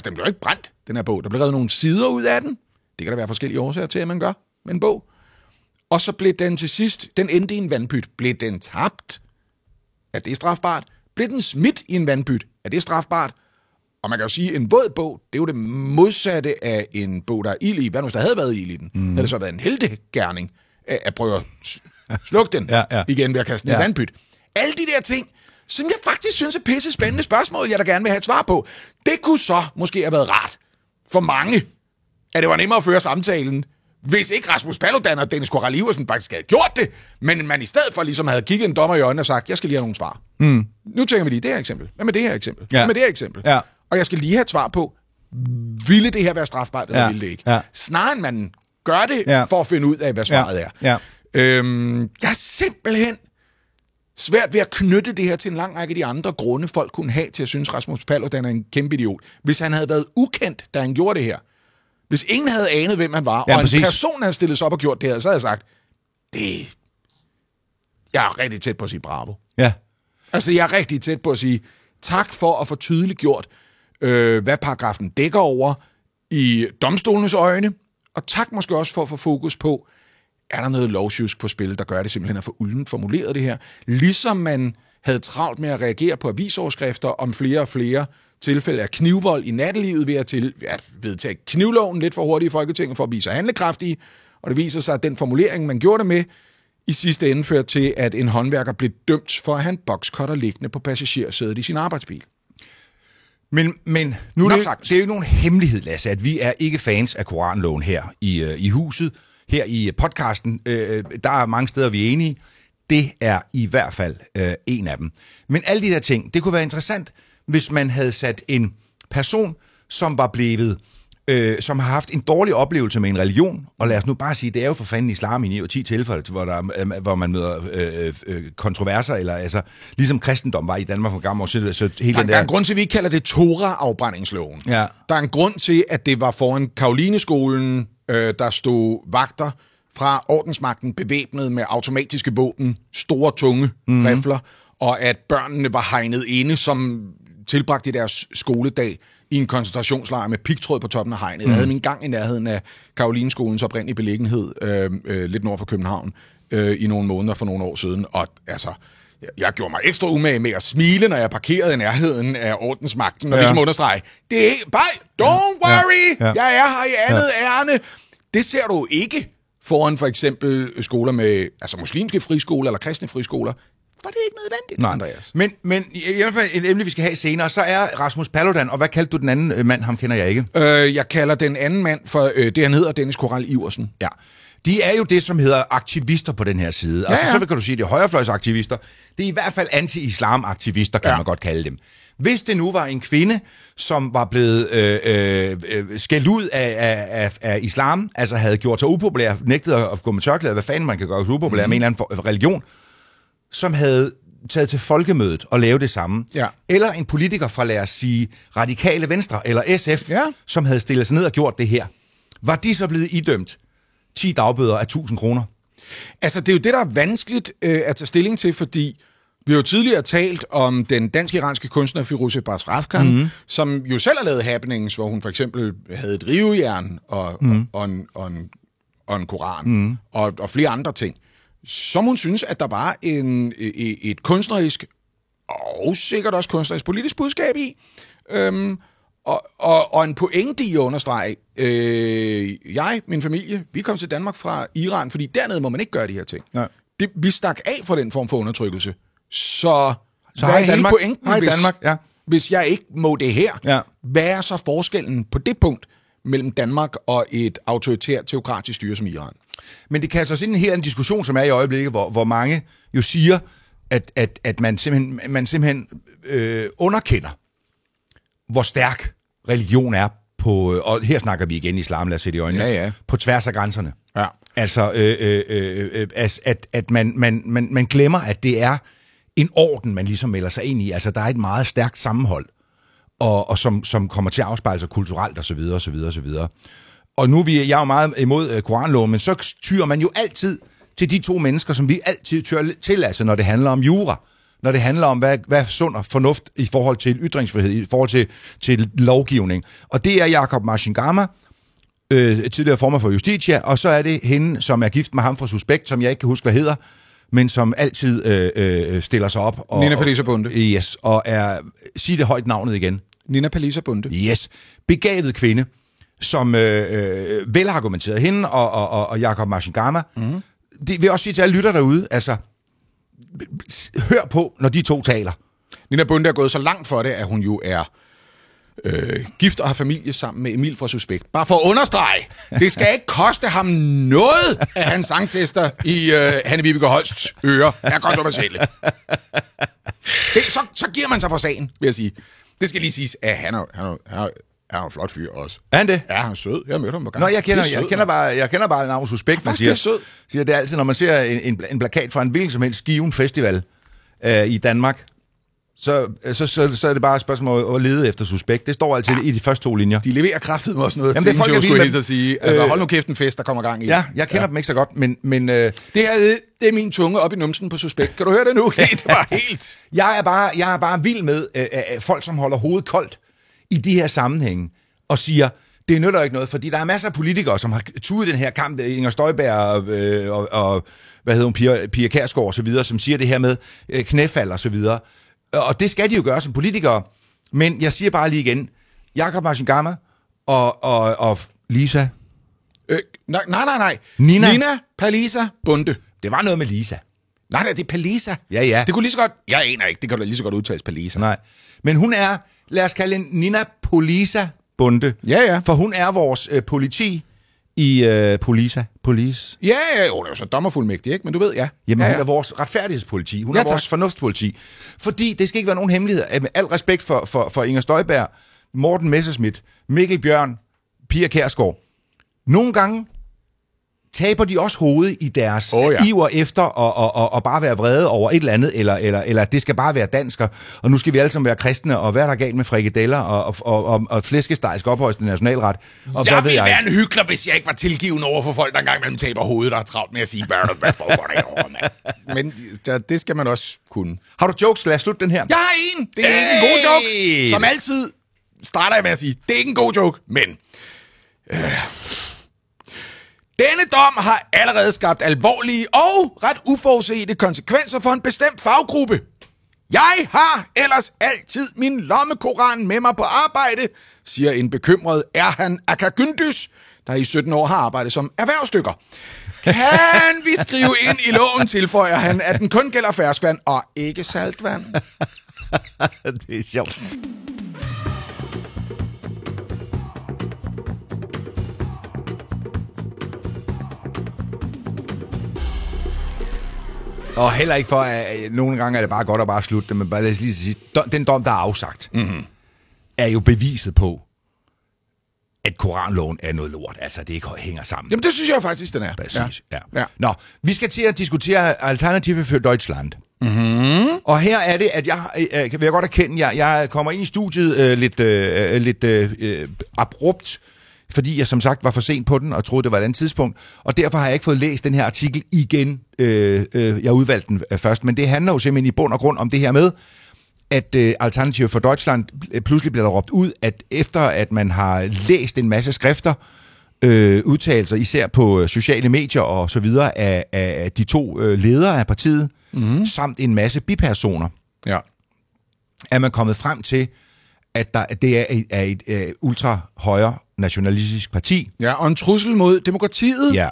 den blev ikke brændt, den her bog. Der blev revet nogle sider ud af den. Det kan der være forskellige årsager til, at man gør med en bog. Og så blev den til sidst, den endte i en vandpyt. Blev den tabt? Er det strafbart? Blev den smidt i en vandpyt? Er det strafbart? Og man kan jo sige, at en våd bog, det er jo det modsatte af en bog, der er ild i. Hvad nu, hvis der havde været ild i den? Havde det så været en heltegerning at prøve at slukke den igen ved at kaste den i vandpyt? Alle de der ting, som jeg faktisk synes er pisse spændende spørgsmål, jeg da gerne vil have et svar på. Det kunne så måske have været rart for mange, at det var nemmere at føre samtalen, hvis ikke Rasmus Paludan og Dennis Korall Iversen faktisk havde gjort det, men man i stedet for ligesom havde kigget en dommer i øjnene og sagt, jeg skal lige have nogle svar. Nu tænker vi lige det her eksempel. Hvad med det her eksempel? Hvad med det her eksempel? Ja. Og jeg skal lige have et svar på, ville det her være strafbart, eller ville det ikke? Ja. Snarere end man gør det, for at finde ud af, hvad svaret er. Ja. Jeg er simpelthen svært ved at knytte det her til en lang række af de andre grunde, folk kunne have til at synes, Rasmus Paludan er en kæmpe idiot. Hvis han havde været ukendt, da han gjorde det her, Hvis ingen havde anet, hvem han var, Ja, og præcis. en person havde stillet sig op og gjort det her, så havde jeg sagt, jeg er rigtig tæt på at sige bravo. Ja. Altså, jeg er rigtig tæt på at sige, tak for at få tydeligt gjort, hvad paragrafen dækker over i domstolenes øjne, og tak måske også for at få fokus på, er der noget lovsjusk på spil, der gør det simpelthen at få uldent formuleret det her. Ligesom man havde travlt med at reagere på avisoverskrifter om flere og flere tilfælde af knivvold i nattelivet ved at vedtage knivloven lidt for hurtigt i Folketinget for at vise sig handlekraftige, og det viser sig, at den formulering, man gjorde det med, i sidste ende førte til, at en håndværker blev dømt for at have en boxcutter liggende på passagersædet i sin arbejdsbil. Men nu det er jo ikke nogen hemmelighed, Lasse, at vi er ikke fans af koranloven her i huset, her i podcasten. Der er mange steder, vi er enige. Det er i hvert fald en af dem. Men alle de der ting, det kunne være interessant, hvis man havde sat en person, som var blevet, som har haft en dårlig oplevelse med en religion, og lad os nu bare sige, det er jo for fanden islam i 9 og 10 tilfælde, hvor man møder kontroverser, eller altså, ligesom kristendom var i Danmark for gamle år, så hele der er en grund til, at vi ikke kalder det Torah-afbrændingsloven. Ja. Der er en grund til, at det var foran Karolineskolen, der stod vagter fra ordensmagten bevæbnet med automatiske våben, store, tunge rifler, og at børnene var hegnet inde, som tilbragte deres skoledag i en koncentrationslejr med pigtråd på toppen af hegnet. Jeg havde min gang i nærheden af Karolineskolens oprindelige beliggenhed, lidt nord for København, i nogle måneder for nogle år siden, og altså, jeg gjorde mig ekstra umage med at smile, når jeg parkerede i nærheden af ordensmagten, og ligesom understrege, det er don't worry, jeg er her i andet ærne. Det ser du ikke foran for eksempel skoler med, altså muslimske friskoler eller kristne friskoler. Var det ikke nødvendigt, Andreas? Men i hvert fald et emne, vi skal have senere, så er Rasmus Paludan, og hvad kaldte du den anden mand? Ham kender jeg ikke. Jeg kalder den anden mand for, det han hedder, Dennis Koral Iversen. Ja. De er jo det, som hedder aktivister på den her side. Altså, så kan du sige, det er højrefløjsaktivister. Det er i hvert fald anti-islam-aktivister, kan man godt kalde dem. Hvis det nu var en kvinde, som var blevet skældt ud af islam, altså havde gjort sig upopulær, nægtet at gå med tørklæder, hvad fanden man kan gøre sig upopulær med en eller anden religion, som havde taget til folkemødet og lavet det samme. Ja. Eller en politiker fra, lad os sige, Radikale Venstre eller SF, som havde stillet sig ned og gjort det her. Var de så blevet idømt 10 dagbøder af 1.000 kroner? Altså, det er jo det, der er vanskeligt at tage stilling til, fordi vi har jo tidligere talt om den dansk-iranske kunstner Firoozeh Bazrafkan, som jo selv har lavet happenings, hvor hun for eksempel havde et rivejern og en koran og flere andre ting. Som hun synes, at der var et kunstnerisk og sikkert også kunstnerisk politisk budskab i. Og en pointe i at understrege, min familie, vi kom til Danmark fra Iran, fordi dernede må man ikke gøre de her ting. Vi stak af for den form for undertrykkelse. Så hvad er hele pointen, hvis jeg ikke må det her? Ja. Hvad er så forskellen på det punkt mellem Danmark og et autoritært teokratisk styre som Iran? Men det kan altså sådan en helt anden diskussion, som er i øjeblikket, hvor mange jo siger, at man simpelthen underkender, hvor stærk religion er på, og her snakker vi igen islam, lad os se det i øjnene, på tværs af grænserne. Ja. Altså, at man glemmer, at det er en orden, man ligesom melder sig ind i. Altså, der er et meget stærkt sammenhold, og som kommer til at afspejle sig kulturelt, og så videre, og så videre, og så videre. Og nu jeg er jo meget imod koranloven, men så tyrer man jo altid til de to mennesker, som vi altid tyrer til, altså når det handler om jura. Når det handler om, hvad er sund og fornuft i forhold til ytringsfrihed, i forhold til lovgivning. Og det er Jacob Mashingama, tidligere formand for Justitia, og så er det hende, som er gift med ham fra Suspekt, som jeg ikke kan huske, hvad hedder, men som altid stiller sig op. Og, Nina Palisa Bonde. Yes, og sig det højt navnet igen. Nina Palisa Bonde. Yes, begavet kvinde, som vel har argumenteret hende og Jacob Mashingama. Det vil også sige til alle lytter derude, altså, hør på, når de to taler. Nina Bonde er gået så langt for det, at hun jo er gift og har familie sammen med Emil fra Suspekt. Bare for at understrege, det skal ikke koste ham noget af hans sangtester i Hanne-Vibeke Holsts ører. Det er kontroversielle. Så giver man sig for sagen, vil jeg sige. Det skal lige siges, at han er en flot fyr også. Er han det? Ja, han er sød. Jeg har mødt ham på gang. Nå, jeg kender bare navnet Suspekt, man siger. Det er altid, når man ser en plakat fra en hvilken som helst Skiven Festival i Danmark, så er det bare et spørgsmål at lede efter suspekt. Det står altid i de første 2 linjer. De leverer kraftigt med også noget. Jamen, det er folk, jeg skulle jeg sige. Altså, hold nu kæft en fest, der kommer gang i. Ja, jeg kender dem ikke så godt, men det er min tunge op i numsen på suspekt. Kan du høre det nu? Det var helt... Jeg er bare vild med folk, som holder hovedet koldt i de her sammenhænge, og siger, det nytter ikke noget, fordi der er masser af politikere, som har tudet den her kamp, Inger Støjberg og hvad hedder hun, Pia Kjærsgaard og så videre, som siger det her med knæfald og så videre. Og det skal de jo gøre som politikere. Men jeg siger bare lige igen, Jakob Mashingama og Lisa. Nej. Nina Palisa Bunde. Det var noget med Lisa. Nej, det er Palisa. Ja. Det kunne lige så godt... Jeg aner ikke, det kan da lige så godt udtales Palisa. Nej. Men hun er, lad os kalde hende Nina Polisa Bunde. Ja. For hun er vores politi i Police. Ja, det er jo så dommerfuldmægtig, ikke? Men du ved, ja. Jamen, hun er vores retfærdighedspoliti. Hun er vores fornuftspoliti. Fordi det skal ikke være nogen hemmelighed. Med al respekt for Inger Støjberg, Morten Messerschmidt, Mikkel Bjørn, Pia Kjærsgaard. Nogle gange taber de også hovedet i deres iver efter at bare være vrede over et eller andet, eller det skal bare være dansk, og nu skal vi alle sammen være kristne, og hvad er der galt med frikadeller, og flæskesteg skal ophøjes til nationalret. Og jeg ville være en hyggelig, hvis jeg ikke var tilgivende over for folk, der engang mellem taber hovedet, der er travlt med at sige, hvad foregår der over, mand? Men det skal man også kunne. Har du jokes? Lad os slutte den her. Jeg har en! Det er ikke en god joke. Som altid starter jeg med at sige, det er ikke en god joke, men... Denne dom har allerede skabt alvorlige og ret uforudsete konsekvenser for en bestemt faggruppe. Jeg har ellers altid min lommekoran med mig på arbejde, siger en bekymret Erhan Akagündüz, der i 17 år har arbejdet som erhvervsstykker. Kan vi skrive ind i loven, tilføjer han, at den kun gælder ferskvand og ikke saltvand? Det er sjovt. Og heller ikke for, at nogle gange er det bare godt at bare slutte det, men bare lad os lige sige, den dom, der er afsagt, er jo beviset på, at koranloven er noget lort. Altså, det ikke hænger sammen. Jamen, det synes jeg faktisk, den er. Præcis, ja. Nå, vi skal til at diskutere Alternative für Deutschland. Og her er det, at jeg vil godt erkende, jeg kommer ind i studiet lidt abrupt, fordi jeg som sagt var for sent på den, og troede, det var et andet tidspunkt. Og derfor har jeg ikke fået læst den her artikel igen. Jeg udvalgte den først, men det handler jo simpelthen i bund og grund om det her med, at Alternative for Deutschland pludselig bliver der råbt ud, at efter at man har læst en masse skrifter, udtalelser, især på sociale medier og så videre, af de 2 ledere af partiet, samt en masse bipersoner, er man kommet frem til, at det er et ultra-højre nationalistisk parti. Ja, og en trussel mod demokratiet. Ja.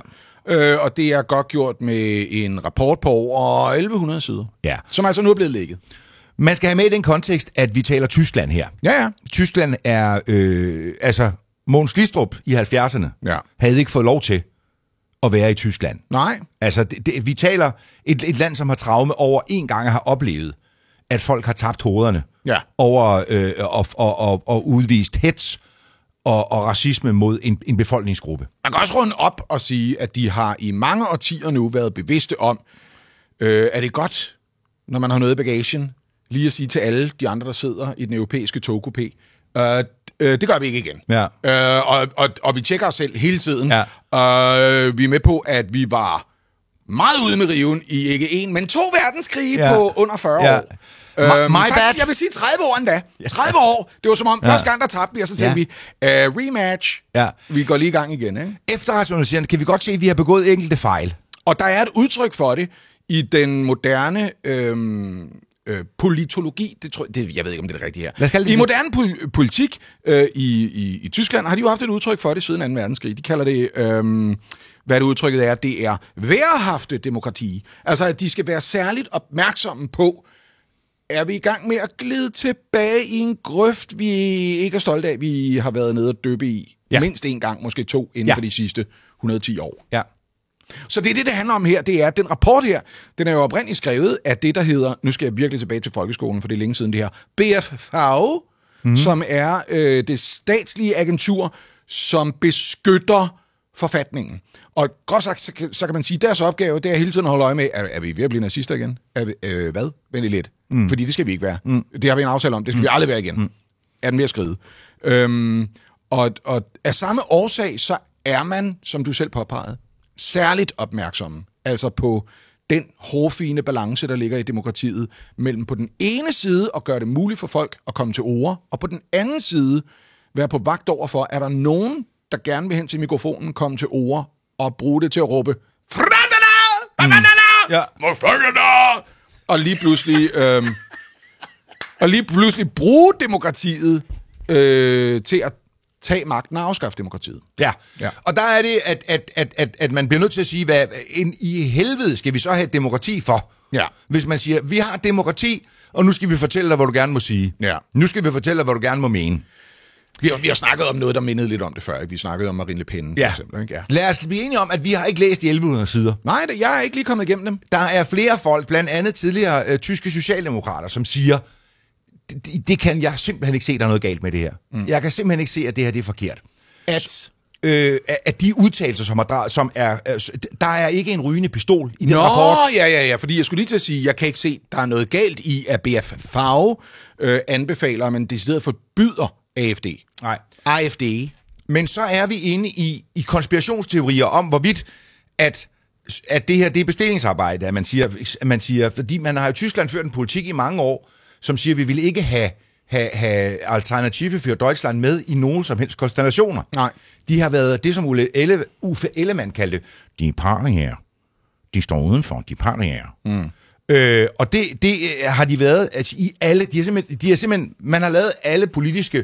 Og det er godt gjort med en rapport på over 1100 sider, som altså nu er blevet lækket. Man skal have med i den kontekst, at vi taler Tyskland her. Ja. Tyskland er, Mogens Glistrup i 70'erne havde ikke fået lov til at være i Tyskland. Nej. Altså, vi taler et land, som har traume over en gang har oplevet, at folk har tabt hovederne over og udvist hets og racisme mod en befolkningsgruppe. Man kan også runde op og sige, at de har i mange årtier nu været bevidste om, er det godt, når man har noget i bagagen, lige at sige til alle de andre, der sidder i den europæiske togkupé, det gør vi ikke igen. Ja. Og vi tjekker os selv hele tiden. Ja. Vi er med på, at vi var meget ude med riven i ikke 1, men 2 verdenskrige på under 40 år. Faktisk, jeg vil sige 30 år endda. 30 år. Det var som om, første gang der tabte vi, og så tænkte vi, rematch. Ja. Vi går lige i gang igen. Ikke? Efter rationaliseringen kan vi godt se, at vi har begået enkelte fejl. Og der er et udtryk for det i den moderne politologi. Jeg ved ikke, om det er det rigtige her. I moderne politik i Tyskland har de jo haft et udtryk for det siden 2. verdenskrig. De kalder det... hvad det udtrykket er, det er værhafte demokrati. Altså, at de skal være særligt opmærksomme på, er vi i gang med at glide tilbage i en grøft, vi ikke er stolte af, vi har været nede og døbe i. Mindst 1 gang, måske 2, inden for de sidste 110 år. Ja. Så det er det handler om her, det er, at den rapport her, den er jo oprindeligt skrevet af det, der hedder, nu skal jeg virkelig tilbage til folkeskolen, for det er længe siden det her, BFV, som er det statslige agentur, som beskytter forfatningen. Og godt sagt, så kan man sige, at deres opgave, det er hele tiden at holde øje med, er vi ved at blive nazister igen? Hvad? Vent lidt. Fordi det skal vi ikke være. Det har vi en aftale om. Det skal vi aldrig være igen. Er den ved at skride. Og af samme årsag, så er man, som du selv påpegede, særligt opmærksom. Altså på den hårfine balance, der ligger i demokratiet, mellem på den ene side at gøre det muligt for folk at komme til orde, og på den anden side være på vagt over for, er der nogen, der gerne vil hen til mikrofonen, komme til orde og bruge det til at råbe og lige pludselig bruge demokratiet til at tage magten og afskaffe demokratiet. Ja. Og der er det, at man bliver nødt til at sige, hvad i helvede skal vi så have demokrati for? Ja. Hvis man siger, vi har demokrati, og nu skal vi fortælle dig, hvad du gerne må sige. Ja. Nu skal vi fortælle dig, hvad du gerne må mene. Vi har snakket om noget, der mindede lidt om det før. Ikke? Vi snakkede om Marine Le Pen, for eksempel. Ikke? Ja. Lad os blive enige om, at vi har ikke læst de 1100 sider. Nej, jeg er ikke lige kommet igennem dem. Der er flere folk, blandt andet tidligere tyske socialdemokrater, som siger, det kan jeg simpelthen ikke se, der er noget galt med det her. Jeg kan simpelthen ikke se, at det her det er forkert. At de udtalelser, som er der er ikke en rygende pistol i den rapport. Ja, fordi jeg skulle lige til at sige, jeg kan ikke se, der er noget galt i, at BF Fag anbefaler, men decideret forbyder AFD. Nej. AFD. Men så er vi inde i konspirationsteorier om, hvorvidt at det her det er bestillingsarbejde, at man siger, fordi man har i Tyskland ført en politik i mange år, som siger, at vi vil ikke have Alternative für Deutschland med i nogen som helst konstellationer. Nej. De har været det, som Uffe Ellemann kaldte, de parier. De står udenfor, de parier. Og det har de været altså, i alle. De har simpelthen, man har lavet alle politiske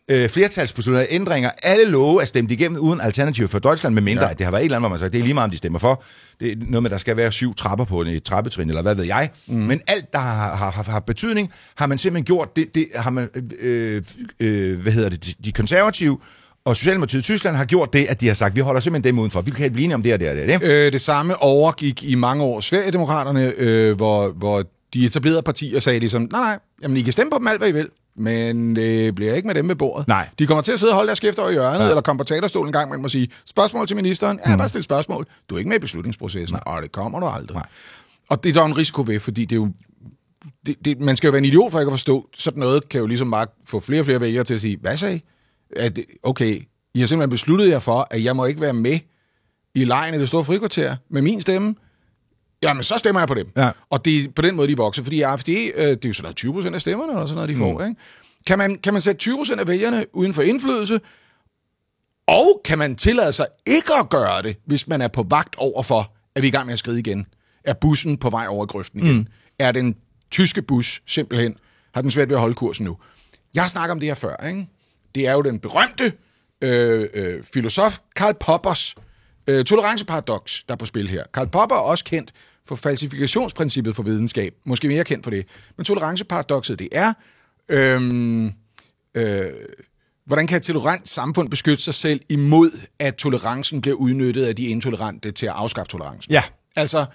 flertalsbeslutninger, ændringer, alle love er stemt igennem uden Alternative for Deutschland, med mindre at det har været et eller andet, hvor man siger, det er lige meget, om de stemmer for. Det er noget med, der skal være 7 trapper på et trappetrin, eller hvad ved jeg. Men alt, der har betydning, har man simpelthen gjort. Det har man, de konservative og Socialdemokratiet i Tyskland har gjort det, at de har sagt, vi holder simpelthen dem udenfor. Vi kan blive enige om det og det og det. Det samme overgik i mange år Sverigedemokraterne, hvor de etablerede partier sagde ligesom, nej, jamen I kan stemme på dem alt, hvad I vil. Men det bliver ikke med dem ved bordet. Nej. De kommer til at sidde og holde deres kæft over i hjørnet, eller komme på talerstolen en gang, men må sige, spørgsmål til ministeren, bare stille spørgsmål. Du er ikke med i beslutningsprocessen, og det kommer du aldrig. Nej. Og det er der en risiko ved, fordi det er jo... man skal jo være en idiot for ikke at forstå. Sådan noget kan jo ligesom bare få flere og flere vælgere til at sige, hvad sagde I? Okay, I har simpelthen besluttet jer for, at jeg må ikke være med i lejen i det store frikvarter med min stemme. Jamen, så stemmer jeg på dem. Ja. Og det er på den måde, de vokser. Fordi AfD, det er jo sådan noget 20% af stemmerne, eller sådan noget, de får. Ikke? Kan man sætte 20% af vælgerne uden for indflydelse? Og kan man tillade sig ikke at gøre det, hvis man er på vagt over for, at vi er i gang med at skride igen? Er bussen på vej over grøften igen? Er den tyske bus simpelthen, har den svært ved at holde kursen nu? Jeg har snakket om det her før, ikke? Det er jo den berømte filosof Karl Poppers toleranceparadoks, der er på spil her. Karl Popper er også kendt for falsifikationsprincippet for videnskab. Måske mere kendt for det. Men toleranceparadokset, det er, hvordan kan et tolerant samfund beskytte sig selv imod, at tolerancen bliver udnyttet af de intolerante til at afskaffe tolerancen? Ja. Altså,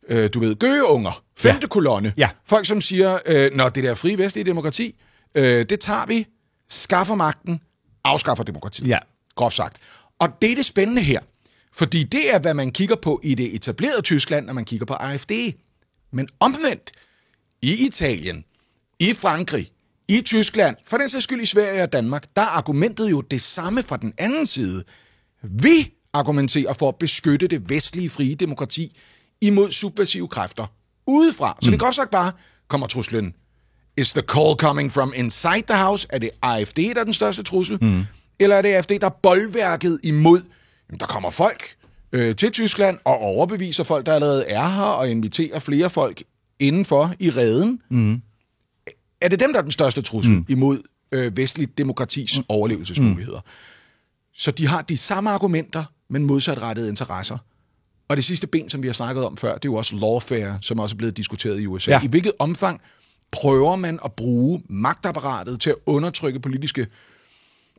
du ved, gøgeunger, 5. kolonne. Ja. Folk, som siger, når det der frie vestlige demokrati, det tager vi, skaffer magten, afskaffer demokratiet. Ja. Groft sagt. Og det er det spændende her. Fordi det er, hvad man kigger på i det etablerede Tyskland, når man kigger på AfD. Men omvendt, i Italien, i Frankrig, i Tyskland, for den sags skyld i Sverige og Danmark, der er argumentet jo det samme fra den anden side. Vi argumenterer for at beskytte det vestlige frie demokrati imod subversive kræfter udefra. Så det kan også sagt bare, kommer truslen. Is the call coming from inside the house? Er det AfD, der er den største trussel? Eller er det AfD, der er boldværket imod? Der kommer folk til Tyskland og overbeviser folk, der allerede er her, og inviterer flere folk indenfor i reden. Er det dem, der er den største trussel imod vestligt demokratis overlevelsesmuligheder? Så de har de samme argumenter, men modsatrettede interesser. Og det sidste ben, som vi har snakket om før, det er jo også lawfare, som også er blevet diskuteret i USA. Ja. I hvilket omfang prøver man at bruge magtapparatet til at undertrykke politiske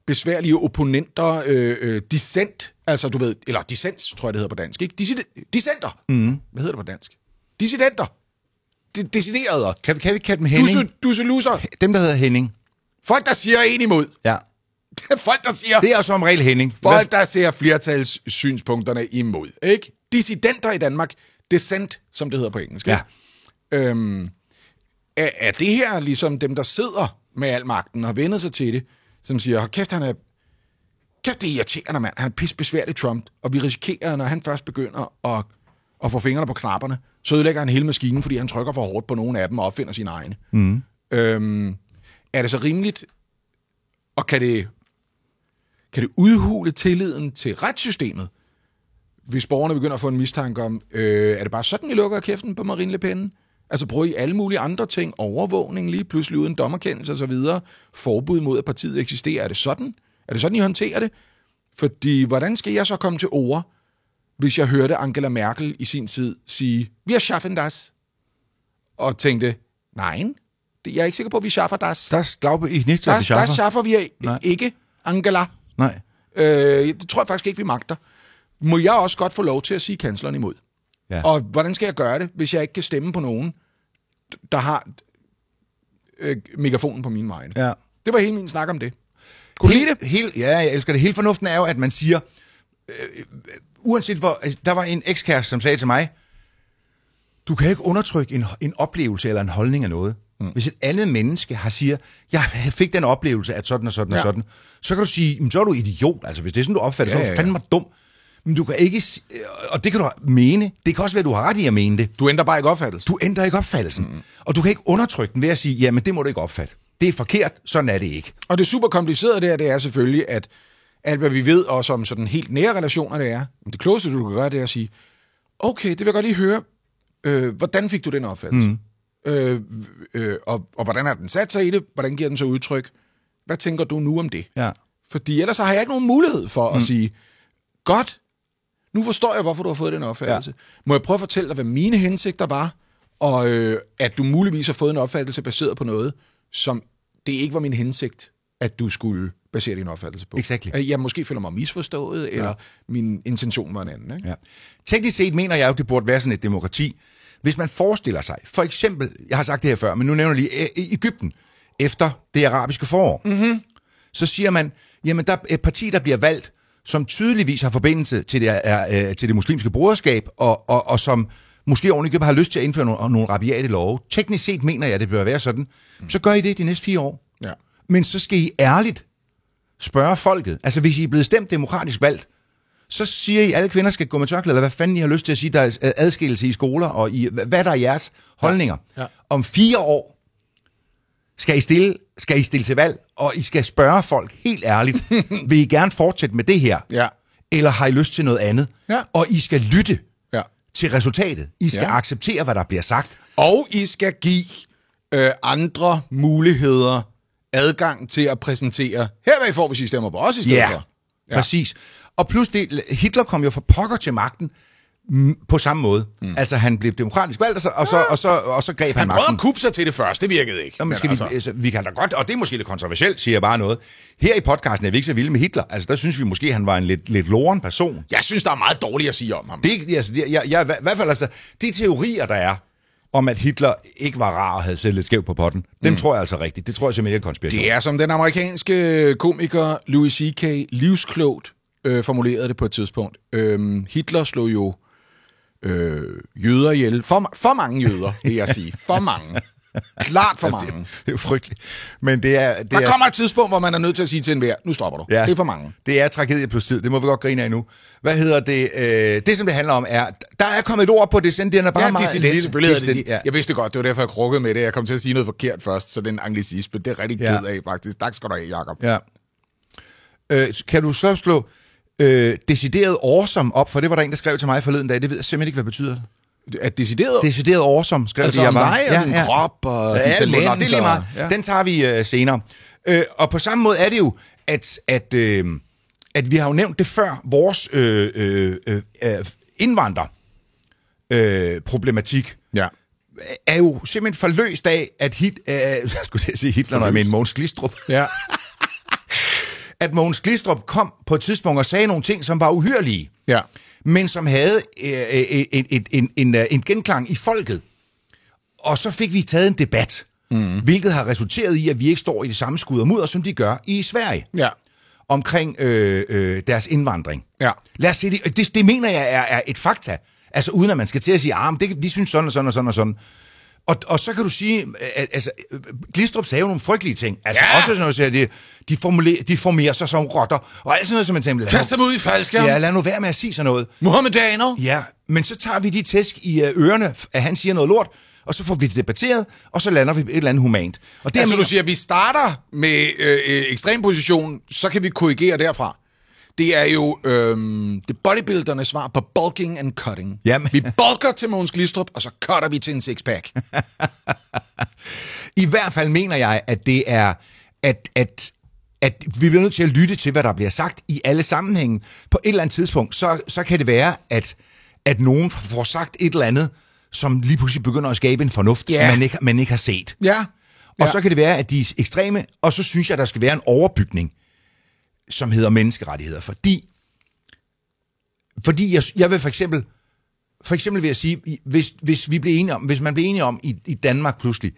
besværlige opponenter, dissent, altså du ved, eller dissens, tror jeg det hedder på dansk, ikke? Dissenter. Hvad hedder det på dansk? Dissidenter. Deciderede. Kan vi kalde dem Henning? Dusseluser. Dem, der hedder Henning. Folk, der siger en imod. Ja. Folk, der siger... Det er som regel Henning. Folk, der ser flertalssynspunkterne imod, ikke? Dissidenter i Danmark. Dissent, som det hedder på engelsk. Ja. er det her ligesom dem, der sidder med al magten og har vendt sig til det, som siger, kæft, det er irriterende, mand. Han er pissebesværlig Trump, og vi risikerer, når han først begynder at få fingrene på knapperne, så ødelægger han hele maskinen, fordi han trykker for hårdt på nogle af dem og opfinder sine egne. Er det så rimeligt, og kan det udhule tilliden til retssystemet, hvis borgerne begynder at få en mistanke om, er det bare sådan, I lukker kæften på Marine Le Pen? Altså bruger I alle mulige andre ting, overvågning lige pludselig uden dommerkendelse og så videre, forbud mod, at partiet eksisterer. Er det sådan? Er det sådan, I håndterer det? Fordi, hvordan skal jeg så komme til ord, hvis jeg hørte Angela Merkel i sin tid sige, vi har schaffen das, og tænkte, nej, jeg er ikke sikker på, at vi schaffer das. Das glaube ich nicht, dass wir schaffer. Das schaffer vi ikke, Angela. Nej. Det tror jeg faktisk ikke, vi magter. Må jeg også godt få lov til at sige kansleren imod? Ja. Og hvordan skal jeg gøre det, hvis jeg ikke kan stemme på nogen, der har megafonen på min vegne? Ja. Det var hele min snak om det. Kunne du lide det? Ja, jeg elsker det. Hele fornuften er jo, at man siger, uanset hvor... Der var en ekskæreste, som sagde til mig, du kan ikke undertrykke en oplevelse eller en holdning af noget. Hvis et andet menneske siger, jeg fik den oplevelse at sådan og sådan og sådan, så kan du sige, så er du idiot. Altså, hvis det er sådan, du opfatter det, så er du fandme dum. Men du kan ikke... Og det kan du mene. Det kan også være, at du har ret i at mene det. Du ændrer bare ikke opfattelsen. Du ændrer ikke opfattelsen. Og du kan ikke undertrykke den ved at sige, jamen det må du ikke opfatte. Det er forkert, sådan er det ikke. Og det super komplicerede der, det er selvfølgelig, at alt hvad vi ved også om sådan helt nære relationer, det er, det klogeste du kan gøre, det er at sige, okay, det vil jeg godt lige høre, hvordan fik du den opfattelse? Og hvordan har den sat sig i det? Hvordan giver den så udtryk? Hvad tænker du nu om det? Ja. Fordi ellers har jeg ikke nogen mulighed for at sige, godt, nu forstår jeg, hvorfor du har fået den opfattelse. Ja. Må jeg prøve at fortælle dig, hvad mine hensigter var, og at du muligvis har fået en opfattelse baseret på noget, som det ikke var min hensigt, at du skulle basere din opfattelse på. Exactly. Jeg måske føler mig misforstået, eller min intention var en anden. Ikke? Ja. Teknisk set mener jeg jo, det burde være sådan et demokrati. Hvis man forestiller sig, for eksempel, jeg har sagt det her før, men nu nævner jeg lige Egypten, efter det arabiske forår, så siger man, jamen der er et parti, der bliver valgt, som tydeligvis har forbindelse til det muslimske broderskab, og som måske ovenikøbet har lyst til at indføre nogle rabiate love. Teknisk set mener jeg, at det bør være sådan. Så gør I det de næste 4 år. Ja. Men så skal I ærligt spørge folket. Altså hvis I er blevet stemt demokratisk valgt, så siger I, at alle kvinder skal gå med tørklæde, eller hvad fanden I har lyst til at sige, der er adskillelse i skoler, og hvad der er jeres holdninger. Ja. Om 4 år skal I stille til valg, og I skal spørge folk helt ærligt, vil I gerne fortsætte med det her? Ja. Eller har I lyst til noget andet? Ja. Og I skal lytte til resultatet. I skal acceptere, hvad der bliver sagt. Og I skal give andre muligheder adgang til at præsentere, her hvad I får, hvis I stemmer på os i stedet for. Ja, præcis. Og plus det, Hitler kom jo for pokker til magten på samme måde. Altså, han blev demokratisk valgt, og så greb han magten. Han prøvede at kuppe sig til det først, det virkede ikke. Nå, men vi kan da godt, og det er måske lidt kontroversielt, siger jeg bare noget. Her i podcasten er vi ikke så vilde med Hitler. Altså, der synes vi måske, han var en lidt loren person. Jeg synes, der er meget dårligt at sige om ham. I hvert fald, altså, de teorier, der er, om at Hitler ikke var rar og havde siddet lidt skævt på potten, dem tror jeg altså rigtigt. Det tror jeg simpelthen ikke er konspiration. Det er som den amerikanske komiker Louis C.K. livsklogt formulerede det på et tidspunkt. Hitler slog jo jøder ihjel. For mange jøder, vil jeg sige. For mange. Klart for mange. Det er jo frygteligt. Men der kommer et tidspunkt, hvor man er nødt til at sige til enhver, nu stopper du. Ja, det er for mange. Det er tragedie plus tid. Det må vi godt grine af nu. Hvad hedder det? Det, som det handler om, er, der er kommet et ord på dissident. Den er bare dissident. Jeg vidste godt, det var derfor, jeg krukkede med det. Jeg kom til at sige noget forkert først, så det er en anglicisme. Det er rigtig ked af, faktisk. Tak skal du have, Jacob. Ja. Kan du så slå decideret awesome op? For det var der en, der skrev til mig forleden dag. Det ved jeg simpelthen ikke, hvad betyder det. At decideret awesome, skrev altså jeg bare. Altså din krop og din talent. Det er lige meget. Ja. Den tager vi senere. Og på samme måde er det jo, at vi har jo nævnt det før, vores indvandrerproblematik er jo simpelthen forløst af, at Hitler, når jeg mener Mogens Glistrup. Ja. At Mogens Glistrup kom på et tidspunkt og sagde nogle ting, som var uhyrlige. Ja. Men som havde en genklang i folket. Og så fik vi taget en debat, hvilket har resulteret i, at vi ikke står i det samme skud og mudder, som de gør i Sverige, omkring deres indvandring. Ja. Lad os se det mener jeg er et fakta. Altså uden at man skal til at sige, de synes sådan og sådan og sådan og sådan. Og så kan du sige, at altså, Glistrup sagde jo nogle frygtelige ting. Altså også sådan noget, at de formerer sig som rotter, og alt sådan noget, som man tænker, kast dem ud i faldskærm. Ja, lad nu være med at sige sådan noget. Muhammedaner. Ja, men så tager vi de tæsk i ørerne, at han siger noget lort, og så får vi det debatteret, og så lander vi et eller andet humant. Og det altså, du siger, at vi starter med ekstrem position, så kan vi korrigere derfra. Det er jo det bodybuildernes svar på bulking and cutting. Jamen. Vi bulker til Mogens Glistrup, og så cutter vi til en sixpack. I hvert fald mener jeg, at det er, at vi bliver nødt til at lytte til, hvad der bliver sagt i alle sammenhænge. På et eller andet tidspunkt, så kan det være, at nogen får sagt et eller andet, som lige pludselig begynder at skabe en fornuft, man ikke har set. Ja. Og så kan det være, at de er ekstreme, og så synes jeg, at der skal være en overbygning, som hedder menneskerettigheder. Fordi jeg vil for eksempel vil jeg sige, hvis man bliver enige om i Danmark pludselig,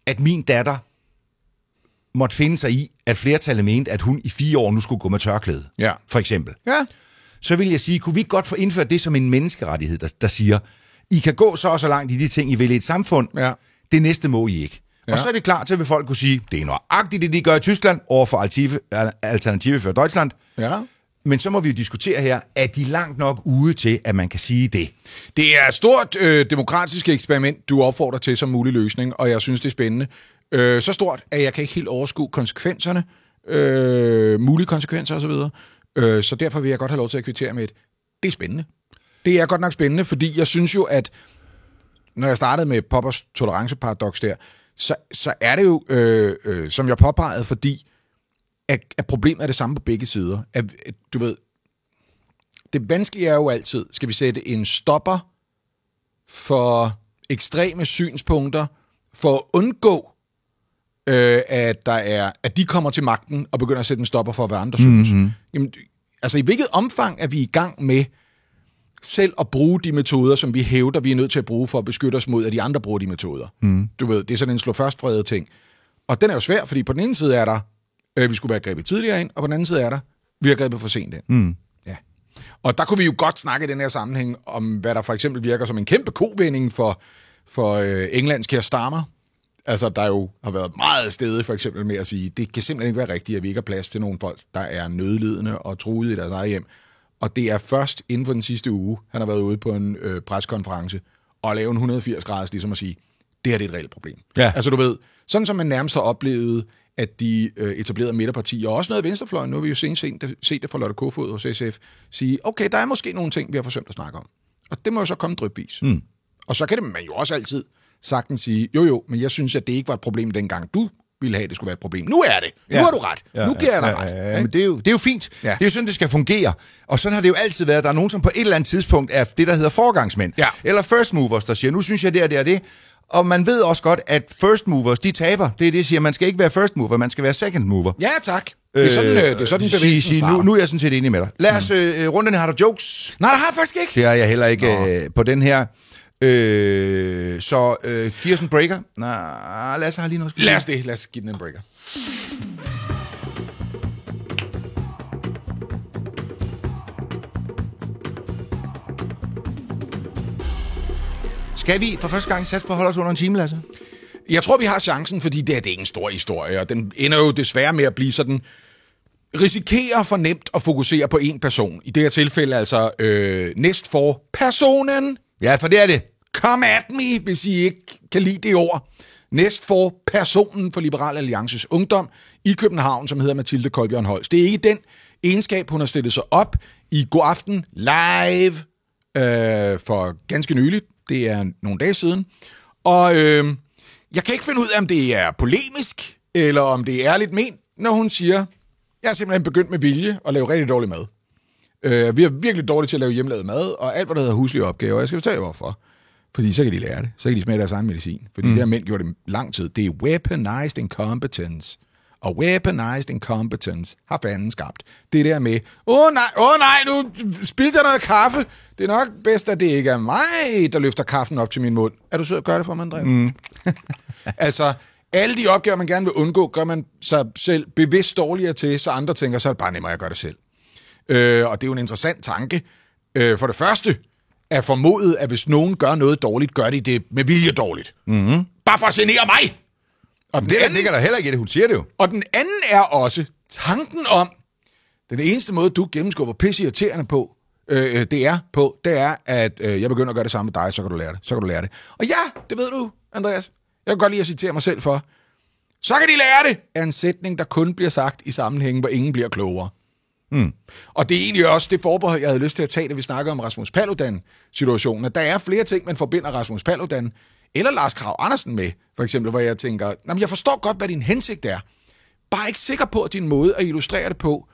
at min datter måtte finde sig i, at flertallet mente, at hun i 4 år nu skulle gå med tørklæde, for eksempel. Ja. Så vil jeg sige, kunne vi ikke godt få indført det som en menneskerettighed, der siger, I kan gå så og så langt i de ting, I vil i et samfund, det næste må I ikke. Ja. Og så er det klart til, at folk kunne sige, det er nøjagtigt det, de gør i Tyskland, overfor Alternative for Deutschland. Ja. Men så må vi jo diskutere her, er de langt nok ude til, at man kan sige det? Det er et stort demokratisk eksperiment, du opfordrer til som mulig løsning, og jeg synes, det er spændende. Så stort, at jeg kan ikke helt overskue konsekvenserne, mulige konsekvenser osv. Så derfor vil jeg godt have lov til at kvittere med det er spændende. Det er godt nok spændende, fordi jeg synes jo, at når jeg startede med Poppers tolerancieparadoks der, så er det jo, som jeg påpegede, fordi at problemet er det samme på begge sider. At, du ved, det vanskelige er jo altid, skal vi sætte en stopper for ekstreme synspunkter, for at undgå, at de kommer til magten og begynder at sætte en stopper for, hvad andre synes. Mm-hmm. Jamen, altså, i hvilket omfang er vi i gang med selv at bruge de metoder, som vi hævder, vi er nødt til at bruge for at beskytte os mod, at de andre bruger de metoder. Mm. Du ved, det er sådan en slå først fredet ting. Og den er jo svær, fordi på den ene side er der, vi skulle være grebet tidligere ind, og på den anden side er der, vi har grebet for sent ind. Mm. Ja. Og der kunne vi jo godt snakke i den her sammenhæng om, hvad der for eksempel virker som en kæmpe kovending for Englands Keir Starmer. Altså, der jo har været meget stedig for eksempel med at sige, det kan simpelthen ikke være rigtigt, at vi ikke har plads til nogle folk, der er nødlidende og truet i deres eget hjem. Og det er først inden for den sidste uge, han har været ude på en preskonference og lave en 180-graders, ligesom at sige, det her det er et reelt problem. Ja. Altså du ved, sådan som man nærmest har oplevet, at de etablerede midterpartier, og også noget af venstrefløjen, nu har vi jo set det fra Lotte Kofod hos SF, sige, okay, der er måske nogle ting, vi har forsømt at snakke om. Og det må jo så komme drypvis. Mm. Og så kan det man jo også altid sagtens sige, jo, men jeg synes, at det ikke var et problem dengang du ville have, at det skulle være et problem. Nu er det. Nu har du ret. Nu giver jeg dig ret. Ja, men det er jo fint. Ja. Det er jo sådan, det skal fungere. Og sådan har det jo altid været. Der er nogen, som på et eller andet tidspunkt er det, der hedder foregangsmænd. Ja. Eller first movers, der siger, nu synes jeg det og det og det. Og man ved også godt, at first movers, de taber. Det er det, siger, man skal ikke være first mover, man skal være second mover. Ja, tak. Det er sådan bevægelsen starter. Nu er jeg sådan set enig med dig. Lad os rundt den her. Har du jokes? Nej, der har jeg faktisk ikke. Det har jeg heller ikke på den her. Så giv os en breaker. Nej, Lasse har lige noget. Lad os give den en breaker. Skal vi for første gang satse på at holde os under en time, Lasse? Jeg tror, vi har chancen, fordi det er ikke en stor historie, og den ender jo desværre med at blive sådan, risikerer for nemt at fokusere på én person. I det her tilfælde altså næst for personen. Ja, for det er det. Come at me, hvis I ikke kan lide det ord. Næst for personen for Liberal Alliances Ungdom i København, som hedder Mathilde Kolbjørn Holst. Det er ikke den egenskab, hun har stillet sig op i God Aften live for ganske nyligt. Det er nogle dage siden. Og jeg kan ikke finde ud af, om det er polemisk, eller om det er ærligt ment, når hun siger, jeg har simpelthen begyndt med vilje at lave rigtig dårlig mad. Vi er virkelig dårlige til at lave hjemmelavet mad, og alt, hvad der hedder huslige opgaver. Jeg skal fortælle hvorfor. Fordi så kan de lære det. Så kan de smage deres egen medicin. Fordi det her mænd gjorde det lang tid. Det er weaponized incompetence. Og weaponized incompetence har fanden skabt. Det der med, nej, nu spildte jeg noget kaffe. Det er nok bedst, at det ikke er mig, der løfter kaffen op til min mund. Er du sød at gøre det for mig, Andreas? Altså, alle de opgaver, man gerne vil undgå, gør man sig selv bevidst dårligere til, så andre tænker, så er det bare nemmere at gøre det selv. Og det er jo en interessant tanke. For det første, er formodet, at hvis nogen gør noget dårligt, gør de det med vilje dårligt. Mm-hmm. Bare for at genere mig! Og det ligger der heller ikke i det, hun siger det jo. Og den anden er også tanken om, den eneste måde, du gennemskubber pisseirriterende på, det er, at jeg begynder at gøre det samme med dig, så kan du lære det. Og ja, det ved du, Andreas. Jeg kan godt lide at citere mig selv for. Så kan de lære det, er en sætning, der kun bliver sagt i sammenhængen, hvor ingen bliver klogere. Mm. Og det er egentlig også det forbehold, jeg havde lyst til at tage, da vi snakker om Rasmus Paludan-situationen. Der er flere ting, man forbinder Rasmus Paludan eller Lars Krag Andersen med, for eksempel, hvor jeg tænker, jeg forstår godt, hvad din hensigt er. Bare ikke sikker på, at din måde at illustrere det på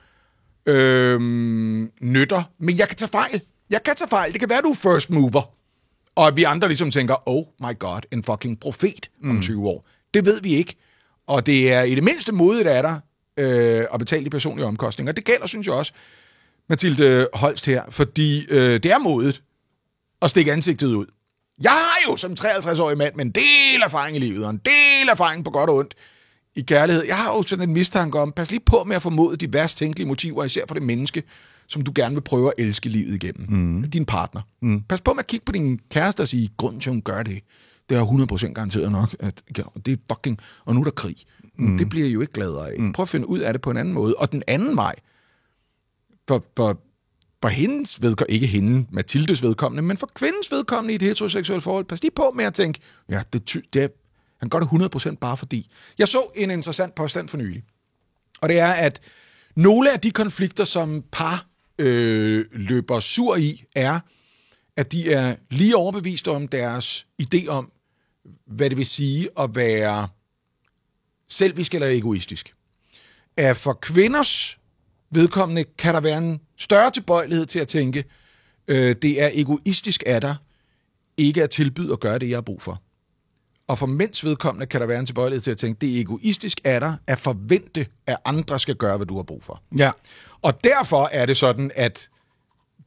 nytter. Men jeg kan tage fejl. Det kan være, du er first mover. Og at vi andre ligesom tænker, oh my god, en fucking profet om 20 år. Det ved vi ikke. Og det er i det mindste modigt af dig at betale de personlige omkostninger. Det gælder, synes jeg også, Mathilde Holst her, fordi det er modigt at stikke ansigtet ud. Jeg har jo som 53-årig mand med en del erfaring i livet, og en del erfaring på godt og ondt i kærlighed. Jeg har jo sådan en mistanke om, pas lige på med at formode de værst tænkelige motiver, især for det menneske, som du gerne vil prøve at elske livet igennem. Din partner. Pas på med at kigge på din kæreste og sige, grunden til, at hun gør det, det er 100% garanteret nok, at det er fucking, og nu er der krig. Det bliver jo ikke gladere af. Prøv at finde ud af det på en anden måde. Og den anden vej, for hendes vedkommende, ikke hende, Mathildes vedkommende, men for kvindens vedkommende i et heteroseksuelt forhold, pas lige på med at tænke, ja, han gør det 100% bare fordi. Jeg så en interessant påstand for nylig, og det er, at nogle af de konflikter, som par løber sur i, er, at de er lige overbevist om deres idé om, hvad det vil sige at være selvisk eller egoistisk. At for kvinders vedkommende kan der være en større tilbøjelighed til at tænke, det er egoistisk af dig ikke at tilbyde at gøre det, jeg har brug for. Og for mænds vedkommende kan der være en tilbøjelighed til at tænke, det er egoistisk af dig at forvente, at andre skal gøre, hvad du har brug for. Ja. Og derfor er det sådan, at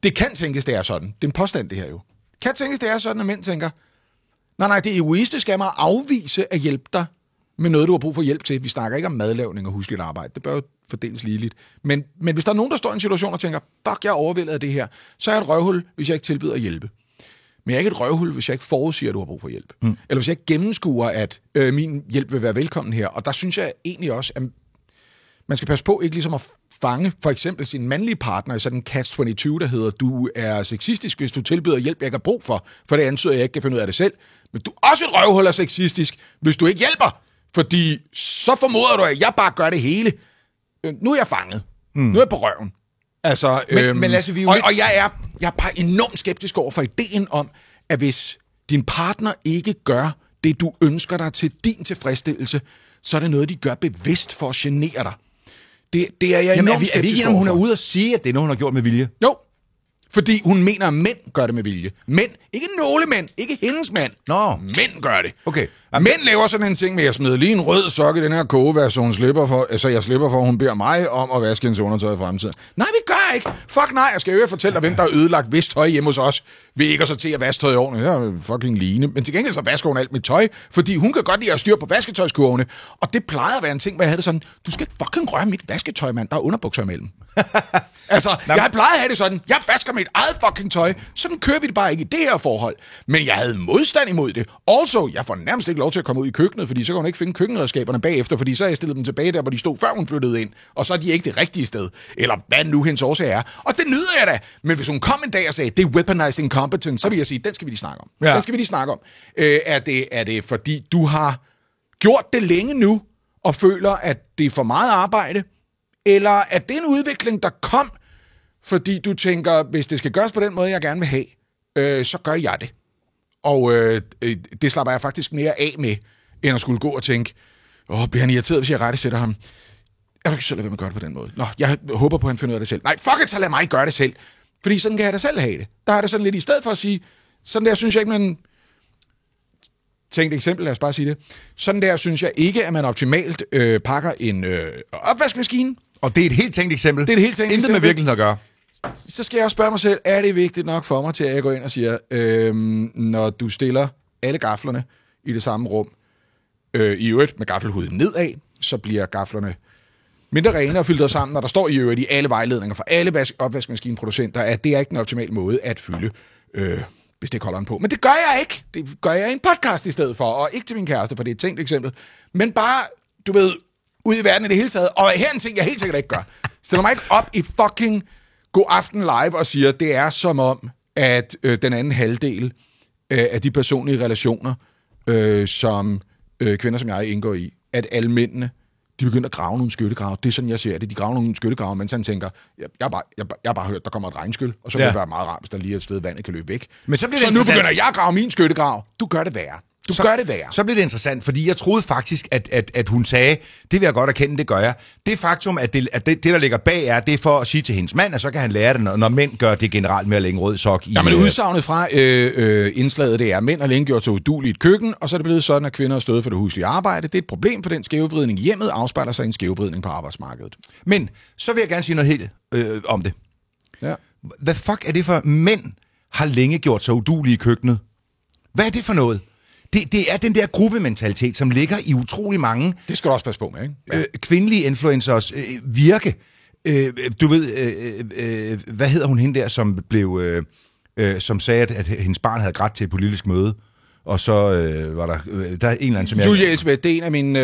det kan tænkes, det er sådan. Det er en påstand, det her jo. Kan tænkes, det er sådan, at mænd tænker, nej, det er egoistisk af mig at afvise at hjælpe dig med noget, du har brug for hjælp til. Vi snakker ikke om madlavning og husligt arbejde. Det bør jo fordeles ligeligt. Men hvis der er nogen, der står i en situation og tænker, fuck, jeg er overvældet af det her, så er jeg et røvhul, hvis jeg ikke tilbyder at hjælpe. Men jeg er ikke et røvhul, hvis jeg ikke forudsiger, at du har brug for hjælp. Eller hvis jeg ikke gennemskuer, at min hjælp vil være velkommen her. Og der synes jeg egentlig også, at man skal passe på ikke ligesom at fange for eksempel sin mandlige partner i sådan en catch-22, der hedder, du er sexistisk, hvis du tilbyder hjælp, jeg ikke har brug for det antyder, at jeg ikke kan finde ud af det selv. Men du er også et røvhul og sexistisk, hvis du ikke hjælper. Fordi så formoder du, at jeg bare gør det hele. Nu er jeg fanget. Nu er jeg på røven. Altså, men Lasse, vi og jeg er bare enormt skeptisk over for ideen om, at hvis din partner ikke gør det, du ønsker dig til din tilfredsstillelse, så er det noget, de gør bevidst for at genere dig. Det er jeg enormt skeptisk over for. Er vi ikke, om hun er ude og sige, at det er noget, hun har gjort med vilje? Jo. Fordi hun mener, at mænd gør det med vilje. Mænd. Ikke nogle mænd. Ikke hendes mand. Nå. Mænd gør det. Okay. Mænd laver sådan en ting med at smide lige en rød sok i den her kogevask, så jeg slipper for, at hun beder mig om at vaske hendes undertøj i fremtiden. Nej, vi gør ikke. Fuck nej, jeg skal jo fortælle dig, hvem der har ødelagt vist tøj hjemme hos os, ved ikke at sortere at vaske tøj i ordentligt. Det er fucking Line. Men til gengæld så vasker hun alt mit tøj, fordi hun kan godt lide at styre på vasketøjskurvene. Og det plejede at være en ting, hvor jeg havde det sådan, du skal fucking røre mit vasketøj, mand. Der er underbukser imellem. Altså, jeg plejede at have det sådan, jeg vasker mit eget fucking tøj, sådan kører vi det bare ikke i det her forhold. Men jeg havde modstand imod det. Also, jeg får nærmest ikke lov til at komme ud i køkkenet, fordi så kan hun ikke finde køkkenredskaberne bagefter, fordi så har jeg stillet dem tilbage der, hvor de stod, før hun flyttede ind, og så er de ikke det rigtige sted. Eller hvad nu hendes årsag er. Og det nyder jeg da. Men hvis hun kom en dag og sagde, det er weaponized incompetence, så vil jeg sige, den skal vi lige snakke om. Ja. Den skal vi lige snakke om. Er det fordi, du har gjort det længe nu, og føler, at det er for meget arbejde? Eller er det en udvikling, der kom, fordi du tænker, hvis det skal gøres på den måde, jeg gerne vil have, så gør jeg det. Og det slapper jeg faktisk mere af med, end at skulle gå og tænke, bliver han irriteret, hvis jeg rettesætter ham? Er du ikke selv, hvad man gør det på den måde? Nå, jeg håber på, at han finder ud af det selv. Nej, fuck it, så lad mig gøre det selv. Fordi sådan kan jeg da selv have det. Der er det sådan lidt i stedet for at sige, sådan der synes jeg ikke, man... Tænk et eksempel, lad os bare sige det. Sådan der synes jeg ikke, at man optimalt pakker en opvaskemaskine. Og det er et helt tænkt eksempel. Det er et helt tænkt eksempel. Intet med virkeligheden at gøre. Så skal jeg også spørge mig selv, er det vigtigt nok for mig til, at jeg går ind og siger, når du stiller alle gaflerne i det samme rum, i øvrigt med gaffelhuden nedad, så bliver gaflerne mindre rene og filtreret sammen, når der står i øvrigt i alle vejledninger for alle opvaskemaskineproducenter, at det er ikke den optimale måde at fylde bestikholderen på. Men det gør jeg ikke. Det gør jeg i en podcast i stedet for, og ikke til min kæreste, for det er et tænkt eksempel. Men bare, du ved, ud i verden i det hele taget. Og her er en ting, jeg helt sikkert ikke gør. Stiller mig ikke op i fucking God Aften Live og siger, det er som om, at den anden halvdel af de personlige relationer, som kvinder som jeg indgår i, at alle mændene, de begynder at grave nogle skyttegrave. Det er sådan, jeg ser det. De graver nogle skyttegrave, mens han tænker, jeg har bare hørt, der kommer et regnskyld, og så vil det være meget rart, hvis der lige er et sted, vandet kan løbe væk. Men så nu begynder jeg at grave min skyttegrav. Du gør det værre. Gør det værre. Så bliver det interessant, fordi jeg troede faktisk, at hun sagde, det vil jeg godt erkende, det gør jeg. Det faktum, at det der ligger bag er, det er for at sige til hendes mand, at så kan han lære det, når mænd gør det generelt med at lægge en rød sok i. Ja, men udsagnet fra indslaget, det er, mænd har længe gjort sig uduelige i et køkken, og så er det blevet sådan, at kvinder har stået for det huslige arbejde. Det er et problem, for den skævvridning i hjemmet afspejler sig i en skævvridning på arbejdsmarkedet. Men så vil jeg gerne sige noget helt om det. Ja. Hvad fuck er det for, mænd har længe gjort sig uduelige i køkkenet? Hvad er det for noget? Det er den der gruppementalitet, som ligger i utrolig mange... Det skal du også passe på med, ikke? Ja. Kvindelige influencers virke. Du ved, hvad hedder hun hende der, som blev... som sagde, at hendes barn havde grædt til et politisk møde, og så var der en eller anden, som Julie Elsbeth, det er en af mine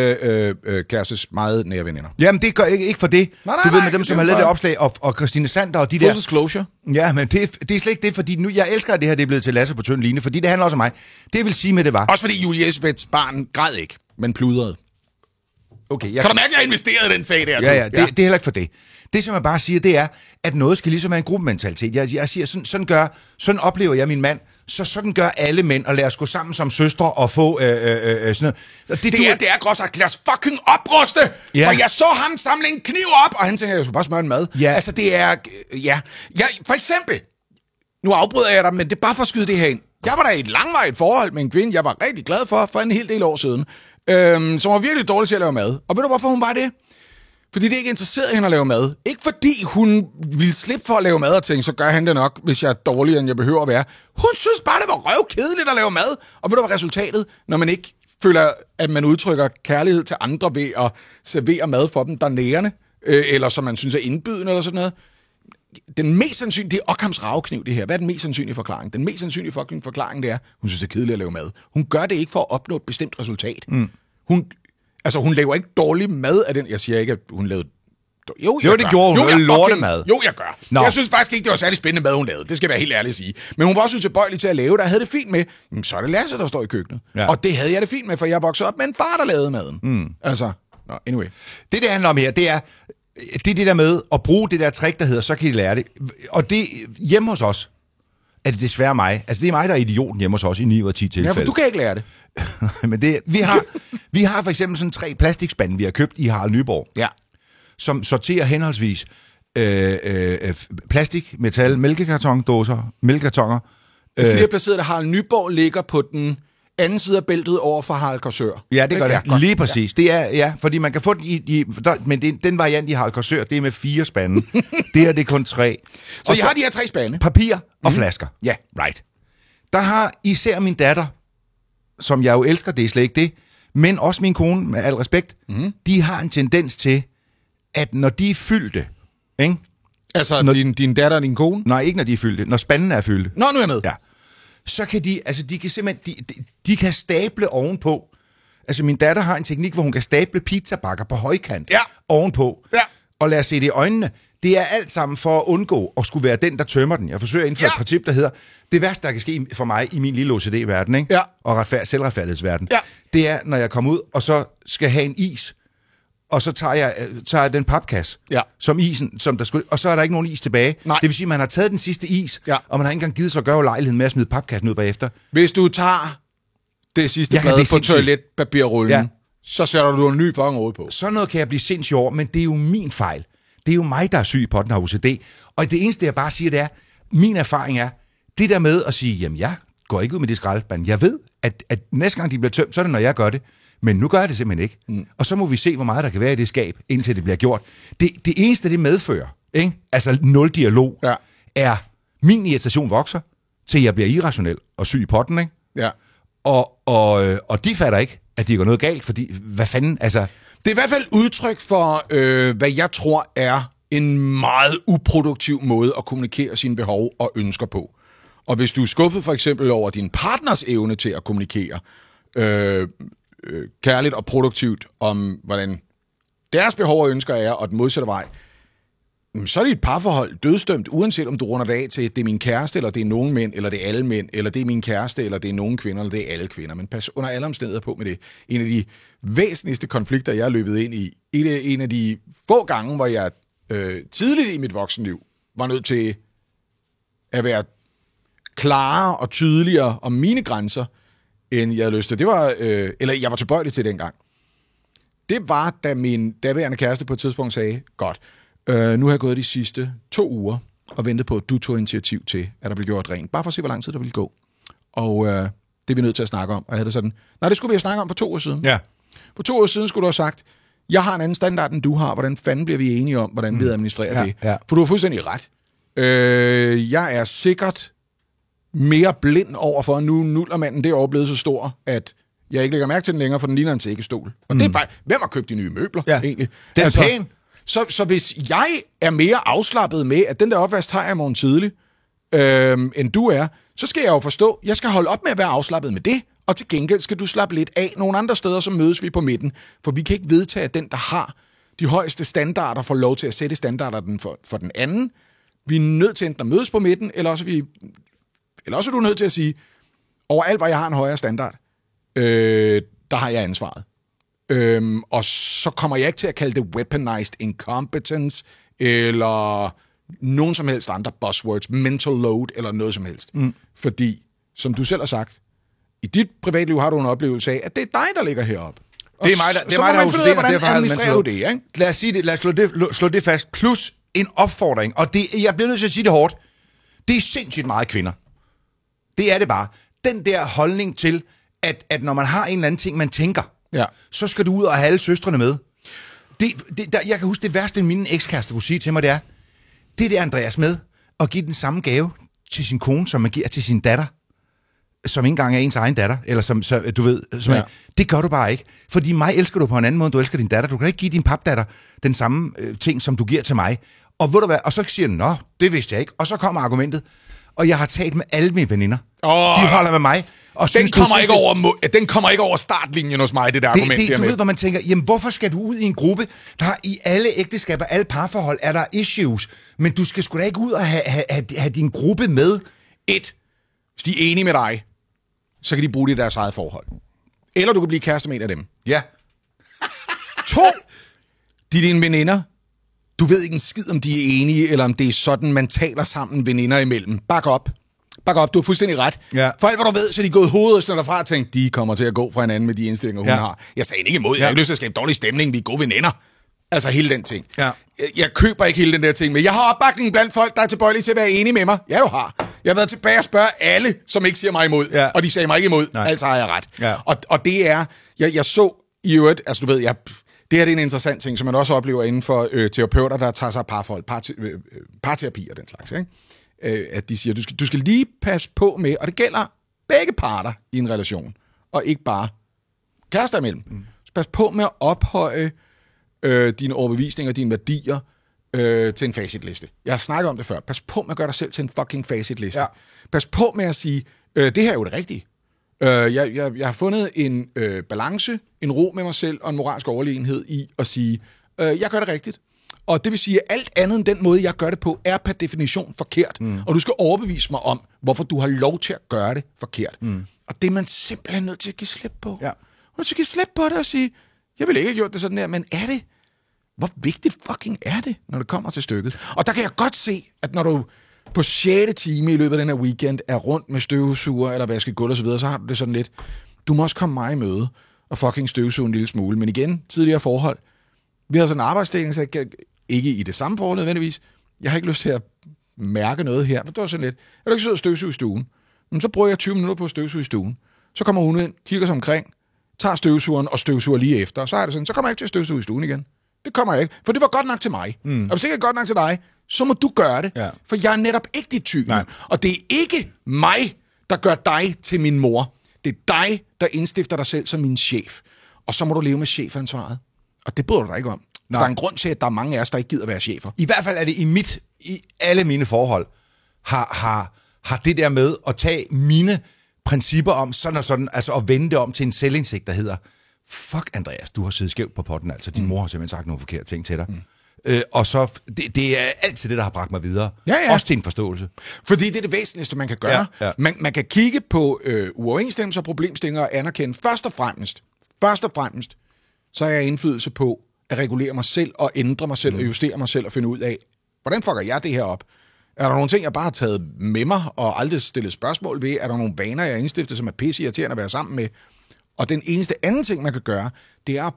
kærestes meget nære veninder. Jamen, det gør ikke for det. Nej, du ved, med dem, som har lavet det opslag, og Christine Sander og de Full der... disclosure. Ja, men det er slet ikke det, fordi nu, jeg elsker, at det her det er blevet til Lasse på tynd line, fordi det handler også om mig. Det vil sige med, det var... Også fordi Julie Elsbeths barn græd ikke, men pludrede. Okay, kan du mærke, at jeg investerede i den sag der? Ja, det er heller ikke for det. Det, som jeg bare siger, det er, at noget skal ligesom være en gruppementalitet. Jeg siger, sådan oplever jeg min mand, så sådan gør alle mænd, og lad os gå sammen som søstre og få sådan noget. Det er groft sagt, lad os fucking opruste, ja. For jeg så ham samle en kniv op, og han tænker, jeg skal bare smøre en mad. Ja. Altså, det er, for eksempel, nu afbryder jeg dig, men det er bare for at skyde det her ind. Jeg var der i et langvarigt forhold med en kvinde, jeg var rigtig glad for en hel del år siden, som var virkelig dårlig til at lave mad. Og ved du, hvorfor hun var det? Fordi det ikke interesserede hende at lave mad. Ikke fordi hun ville slippe for at lave mad og tænke, så gør han det nok, hvis jeg er dårligere, end jeg behøver at være. Hun synes bare, det var røvkedeligt at lave mad. Og ved du, hvad resultatet, når man ikke føler, at man udtrykker kærlighed til andre ved at servere mad for dem, der er nærende, eller som man synes er indbydende eller sådan noget. Den mest sandsynlige, det er Ockhams ravekniv, det her. Hvad er den mest sandsynlige forklaring? Den mest sandsynlige fucking forklaring, det er, hun synes, det er kedeligt at lave mad. Hun gør det ikke for at opnå et bestemt resultat. Hun laver ikke dårlig mad af den. Jeg siger ikke, at hun lavede... Jo, det gjorde hun. Lortemad. Jo, jeg gør. Jeg synes faktisk ikke, det var særlig spændende mad, hun lavede. Det skal jeg være helt ærlig at sige. Men hun var også tilbøjelig til at lave det. Jeg havde det fint med. Jamen, så er det Lasse, der står i køkkenet. Ja. Og det havde jeg det fint med, for jeg voksede op med en far, der lavede maden. Altså, anyway. Det handler om her, det er det der med at bruge det der trick, der hedder, så kan I lære det. Og det hjemme hos os, er det desværre mig. Altså, det er mig, der er idioten hjemme hos os i 9 ud af 10 tilfælde. Ja, for du kan ikke lære det. Men vi har for eksempel sådan 3 plastikspande, vi har købt i Harald Nyborg, som sorterer henholdsvis plastik, metal, mælkekartoner. Jeg skal lige have placeret, at Harald Nyborg ligger på den anden side af bæltet over for Harald Korsør. Ja, det gør det. Lige præcis. Ja. Det er, fordi man kan få den men den variant i Harald Korsør, det er med 4 spande. Det her, det er kun 3. Så jeg har de her 3 spande. Papir og flasker. Ja. Right. Der har især min datter, som jeg jo elsker, det er slet ikke det, men også min kone, med al respekt, de har en tendens til, at når de er fyldte, ikke? Altså din datter og din kone? Nej, ikke når de er fyldte. Når spandene er fyldte. Nå, nu er jeg med. Ja. Så kan de kan simpelthen, de kan stable ovenpå. Altså min datter har en teknik, hvor hun kan stable pizzabakker på højkant ovenpå. Ja. Og lad os se det i øjnene. Det er alt sammen for at undgå at skulle være den, der tømmer den. Jeg forsøger at indføre et princip, der hedder, det værste, der kan ske for mig i min lille OCD-verden, ikke? Ja. Og selvretfærdighedsverden, det er, når jeg kommer ud, og så skal have en is, og så tager jeg den papkasse, som isen, som der skulle, og så er der ikke nogen is tilbage. Nej. Det vil sige, at man har taget den sidste is, og man har ikke engang givet sig at gøre lejligheden med at smide papkassen ud bagefter. Hvis du tager det sidste blad på toiletpapirrullen, så sætter du en ny fucking råd på. Sådan noget kan jeg blive sindssygt over, men det er jo min fejl. Det er jo mig, der er syg på den her OCD. Og det eneste, jeg bare siger, det er, min erfaring er, det der med at sige, jamen jeg går ikke ud med det skraldespand. Jeg ved, at næste gang de bliver tømt, så er det, når jeg gør det. Men nu gør jeg det simpelthen ikke. Og så må vi se, hvor meget der kan være i det skab, indtil det bliver gjort. Det eneste, det medfører, ikke? Altså 0 dialog, er min irritation vokser, til jeg bliver irrationel og syg i potten, ikke? Ja. Og de fatter ikke, at de går noget galt, fordi hvad fanden, altså... Det er i hvert fald udtryk for, hvad jeg tror er en meget uproduktiv måde at kommunikere sine behov og ønsker på. Og hvis du er skuffet for eksempel over din partners evne til at kommunikere kærligt og produktivt om, hvordan deres behov og ønsker er, og den modsatte vej, så er det et parforhold dødsdømt, uanset om du runder det af til, det er min kæreste, eller det er nogen mænd, eller det er alle mænd, eller det er min kæreste, eller det er nogen kvinder, eller det er alle kvinder. Men pas under alle omstændigheder på med det. En af de væsentligste konflikter, jeg er løbet ind i, en af de få gange, hvor jeg tidligt i mit voksenliv var nødt til at være klarere og tydeligere om mine grænser, end jeg havde lyst til. Det var, eller jeg var tilbøjelig til dengang. Det var, da min daværende kæreste på et tidspunkt sagde, godt, nu har jeg gået de sidste 2 uger og ventet på, at du tog initiativ til, at der blev gjort rent. Bare for at se, hvor lang tid der ville gå. Og det er vi nødt til at snakke om. Og jeg havde det sådan, nej, det skulle vi have snakket om for 2 år siden. Ja. For 2 år siden skulle du have sagt, jeg har en anden standard, end du har. Hvordan fanden bliver vi enige om, hvordan vi administrerer det? Ja. For du har fuldstændig ret. Jeg er sikkert mere blind overfor, nu nullermanden derovre blevet så stor, at jeg ikke lægger mærke til den længere, for den ligner en tækkestol. Og det er bare, hvem har købt de nye møbler, egentlig? Den er pæn. Så hvis jeg er mere afslappet med, at den der opvask tager jeg i morgen tidlig, end du er, så skal jeg jo forstå, jeg skal holde op med at være afslappet med det, og til gengæld skal du slappe lidt af nogle andre steder, så mødes vi på midten. For vi kan ikke vedtage, at den, der har de højeste standarder, får lov til at sætte standarder for den anden. Vi er nødt til enten at mødes på midten, eller også er du nødt til at sige, overalt, hvor jeg har en højere standard, der har jeg ansvaret. Og så kommer jeg ikke til at kalde det weaponized incompetence, eller nogen som helst andre buzzwords, mental load, eller noget som helst. Fordi, som du selv har sagt, i dit privatliv har du en oplevelse af, at det er dig, der ligger heroppe. Det er mig, der er hos det, hvordan administrerer du det, ikke? Lad os sige det, lad os slå det fast, plus en opfordring, og det, jeg bliver nødt til at sige det hårdt, det er sindssygt meget kvinder. Det er det bare. Den der holdning til, at når man har en eller anden ting, man tænker, så skal du ud og have alle søstrene med. Jeg kan huske, det værste, min ekskæreste kunne sige til mig, det er Andreas med at give den samme gave til sin kone, som man giver til sin datter, som ikke engang er ens egen datter, eller du ved, det gør du bare ikke. Fordi mig elsker du på en anden måde, end du elsker din datter. Du kan ikke give din papdatter den samme ting, som du giver til mig. Og ved du hvad? Og så siger du, nå, det vidste jeg ikke. Og så kommer argumentet, og jeg har talt med alle mine veninder. De holder med mig. Og den kommer ikke over startlinjen hos mig, det der argument. Du ved, hvor man tænker, jamen hvorfor skal du ud i en gruppe, der i alle ægteskaber, alle parforhold, er der issues, men du skal sgu da ikke ud og have din gruppe med. Hvis de er enige med dig, så kan de bruge det i deres eget forhold. Eller du kan blive kæreste med en af dem. Ja. 2, de er dine veninder. Du ved ikke en skid, om de er enige, eller om det er sådan, man taler sammen veninder imellem. Bak op, du har fuldstændig ret. Ja. For alt, hvad du ved, så er de gået hovedet derfra og tænkt, de kommer til at gå fra hinanden med de indstillinger, hun har. Jeg sagde ikke imod, jeg har ikke lyst til at skabe dårlig stemning, vi er gode veninder. Altså hele den ting. Ja. Jeg køber ikke hele den der ting, men jeg har opbakning blandt folk, der er tilbøjelige til at være enige med mig. Ja, du har. Jeg har været tilbage og spørge alle, som ikke siger mig imod, og de sagde mig ikke imod. Nej. Altså har jeg ret. Ja. Og det er, jeg så i øvrigt, altså du ved, det her er en interessant ting, som man også oplever inden for terapeuter, der tager sig af parforhold, parterapi og den slags, ikke? At de siger, du skal lige passe på med, og det gælder begge parter i en relation, og ikke bare kærester imellem. Så pas på med at ophøje dine overbevisninger og dine værdier til en facitliste. Jeg har snakket om det før. Pas på med at gøre dig selv til en fucking facitliste. Ja. Pas på med at sige, det her er jo det rigtige. Jeg har fundet en balance, en ro med mig selv og en moralsk overlegenhed i at sige, jeg gør det rigtigt. Og det vil sige, at alt andet end den måde, jeg gør det på, er per definition forkert. Og du skal overbevise mig om, hvorfor du har lov til at gøre det forkert. Og det er man simpelthen nødt til at give slip på. Ja. Og så give slip på det og sige, jeg ville ikke have gjort det sådan her, men er det? Hvor vigtigt fucking er det, når det kommer til stykket? Og der kan jeg godt se, at når du på 6. time i løbet af den her weekend er rundt med støvsuger eller vaske gulv og så videre, så har du det sådan lidt, du må også komme mig i møde og fucking støvsuge en lille smule. Men igen, tidligere forhold, vi har sådan en arbejdsdeling, så jeg kan, ikke i det samme forhold nødvendigvis. Jeg har ikke lyst til at mærke noget her, men det var sådan lidt, jeg vil ikke sidde og støvsuge i stuen. Men så bruger jeg 20 minutter på at støvsuge i stuen. Så kommer hun ind, kigger sig omkring, tager støvsugeren og støvsuger lige efter. Og så er det sådan, så kommer jeg ikke til at støvsuge i stuen igen. Det kommer jeg ikke, for det var godt nok til mig. Og hvis det ikke er godt nok til dig, så må du gøre det. Ja. For jeg er netop ikke dit type. Og det er ikke mig, der gør dig til min mor. Det er dig, der indstifter dig selv som min chef. Og så må du leve med chefansvaret. Og det bryder du dig ikke om. Der er en grund til, at der er mange af os, der ikke gider være chefer. I hvert fald er det i alle mine forhold, har det der med at tage mine principper om sådan og sådan, altså at vende det om til en selvindsigt, der hedder, fuck Andreas, du har siddet skævt på potten, altså din mor har simpelthen sagt nogle forkerte ting til dig. Og så, det er altid det, der har bragt mig videre. Ja. Også til en forståelse. Fordi det er det væsentligste, man kan gøre. Ja. Man kan kigge på uoverensstemmelser og problemstillinger og anerkende først og fremmest, så har jeg indflydelse på at regulere mig selv og ændre mig selv og justere mig selv og finde ud af, hvordan fucker jeg det her op? Er der nogle ting, jeg bare har taget med mig og aldrig stillet spørgsmål ved? Er der nogle vaner, jeg har indstiftet, som er pisseirriterende at være sammen med? Og den eneste anden ting, man kan gøre, det er at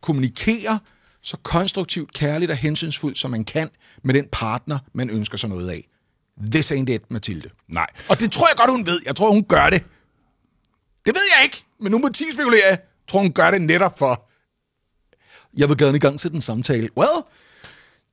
kommunikere så konstruktivt, kærligt og hensynsfuldt, som man kan med den partner, man ønsker sig noget af. This ain't it, Mathilde. Nej. Og det tror jeg godt, hun ved. Jeg tror, hun gør det. Det ved jeg ikke, men nu motivspekulerer jeg. Jeg tror, hun gør det netop for... Jeg vil gerne i gang til den samtale. Well,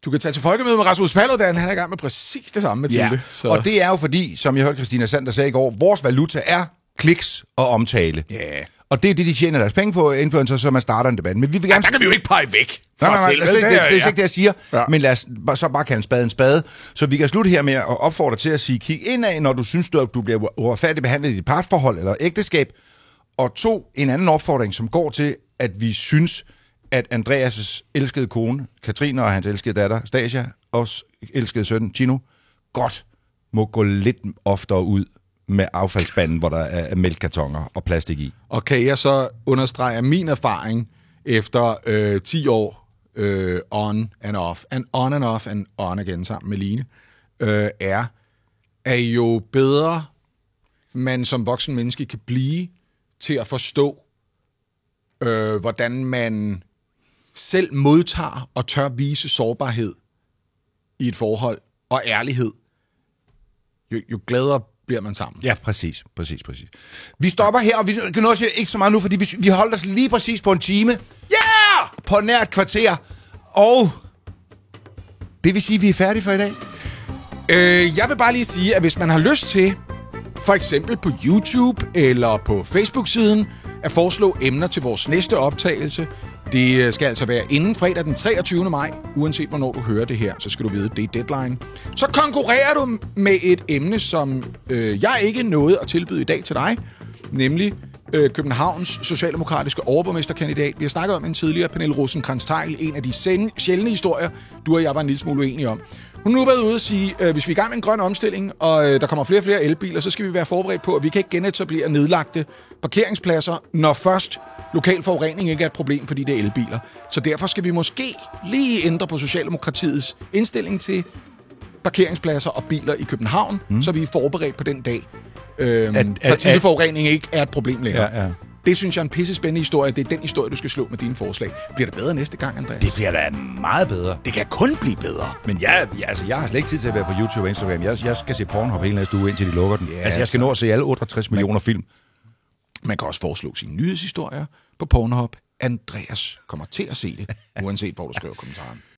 du kan tage til folkemøde med Rasmus Paludan. Han er i gang med præcis det samme, Mathilde. Ja. Så. Og det er jo fordi, som jeg hørte Christina Sander sige i går, vores valuta er kliks og omtale. Ja. Yeah. Og det er det, de tjener deres penge på, influencer, så man starter en debat. Men vi vil gerne... der kan vi jo ikke pege væk Nej, det er ikke det, jeg siger. Ja. Men lad os så bare kalde en spade. Så vi kan slutte her med at opfordre til at sige, kig indad, når du synes, du bliver uretfærdigt behandlet i dit partforhold eller ægteskab. Og 2, en anden opfordring, som går til, at vi synes, at Andreas' elskede kone, Katrine, og hans elskede datter, Stasia, og elskede søn, Chino, godt må gå lidt oftere ud med affaldsspanden, hvor der er mælkekartoner og plastik i. Og kan jeg så understrege min erfaring efter 10 år on and off, and on and off, and on again sammen med Line, er, at jo bedre man som voksen menneske kan blive til at forstå, hvordan man selv modtager og tør vise sårbarhed i et forhold og ærlighed, jo gladere bliver man sammen. Ja, præcis. Vi stopper her, og vi kan nå at sige ikke så meget nu, fordi vi holdt os lige præcis på en time. Yeah! På nær et kvarter. Og det vil sige, at vi er færdige for i dag. Jeg vil bare lige sige, at hvis man har lyst til, for eksempel på YouTube eller på Facebook-siden, at foreslå emner til vores næste optagelse, det skal altså være inden fredag den 23. maj, uanset hvornår du hører det her, så skal du vide, det er deadline. Så konkurrerer du med et emne, som jeg ikke nåede at tilbyde i dag til dig, nemlig Københavns socialdemokratiske overborgmesterkandidat. Vi har snakket om en tidligere, Pernille Rosenkrantz-Theil, en af de sjældne historier, du og jeg var en lille smule uenige om. Hun har nu været ude og sige, hvis vi er i gang med en grøn omstilling, og der kommer flere og flere elbiler, så skal vi være forberedt på, at vi kan ikke genetablere nedlagte parkeringspladser, når først lokal forurening ikke er et problem, fordi det er elbiler. Så derfor skal vi måske lige ændre på Socialdemokratiets indstilling til parkeringspladser og biler i København, så vi er forberedt på den dag, partikelforurening ikke er et problem længere. Ja. Det synes jeg er en pisse spændende historie. Det er den historie, du skal slå med dine forslag. Bliver det bedre næste gang, Andreas? Det bliver da meget bedre. Det kan kun blive bedre. Men jeg har slet ikke tid til at være på YouTube og Instagram. Jeg skal se Pornhub hele næste uge, indtil de lukker den. Ja, jeg skal nå at se alle 68 millioner film. Man kan også foreslå sine nyhedshistorier på Pornhub. Andreas kommer til at se det, uanset hvor du skriver kommentaren.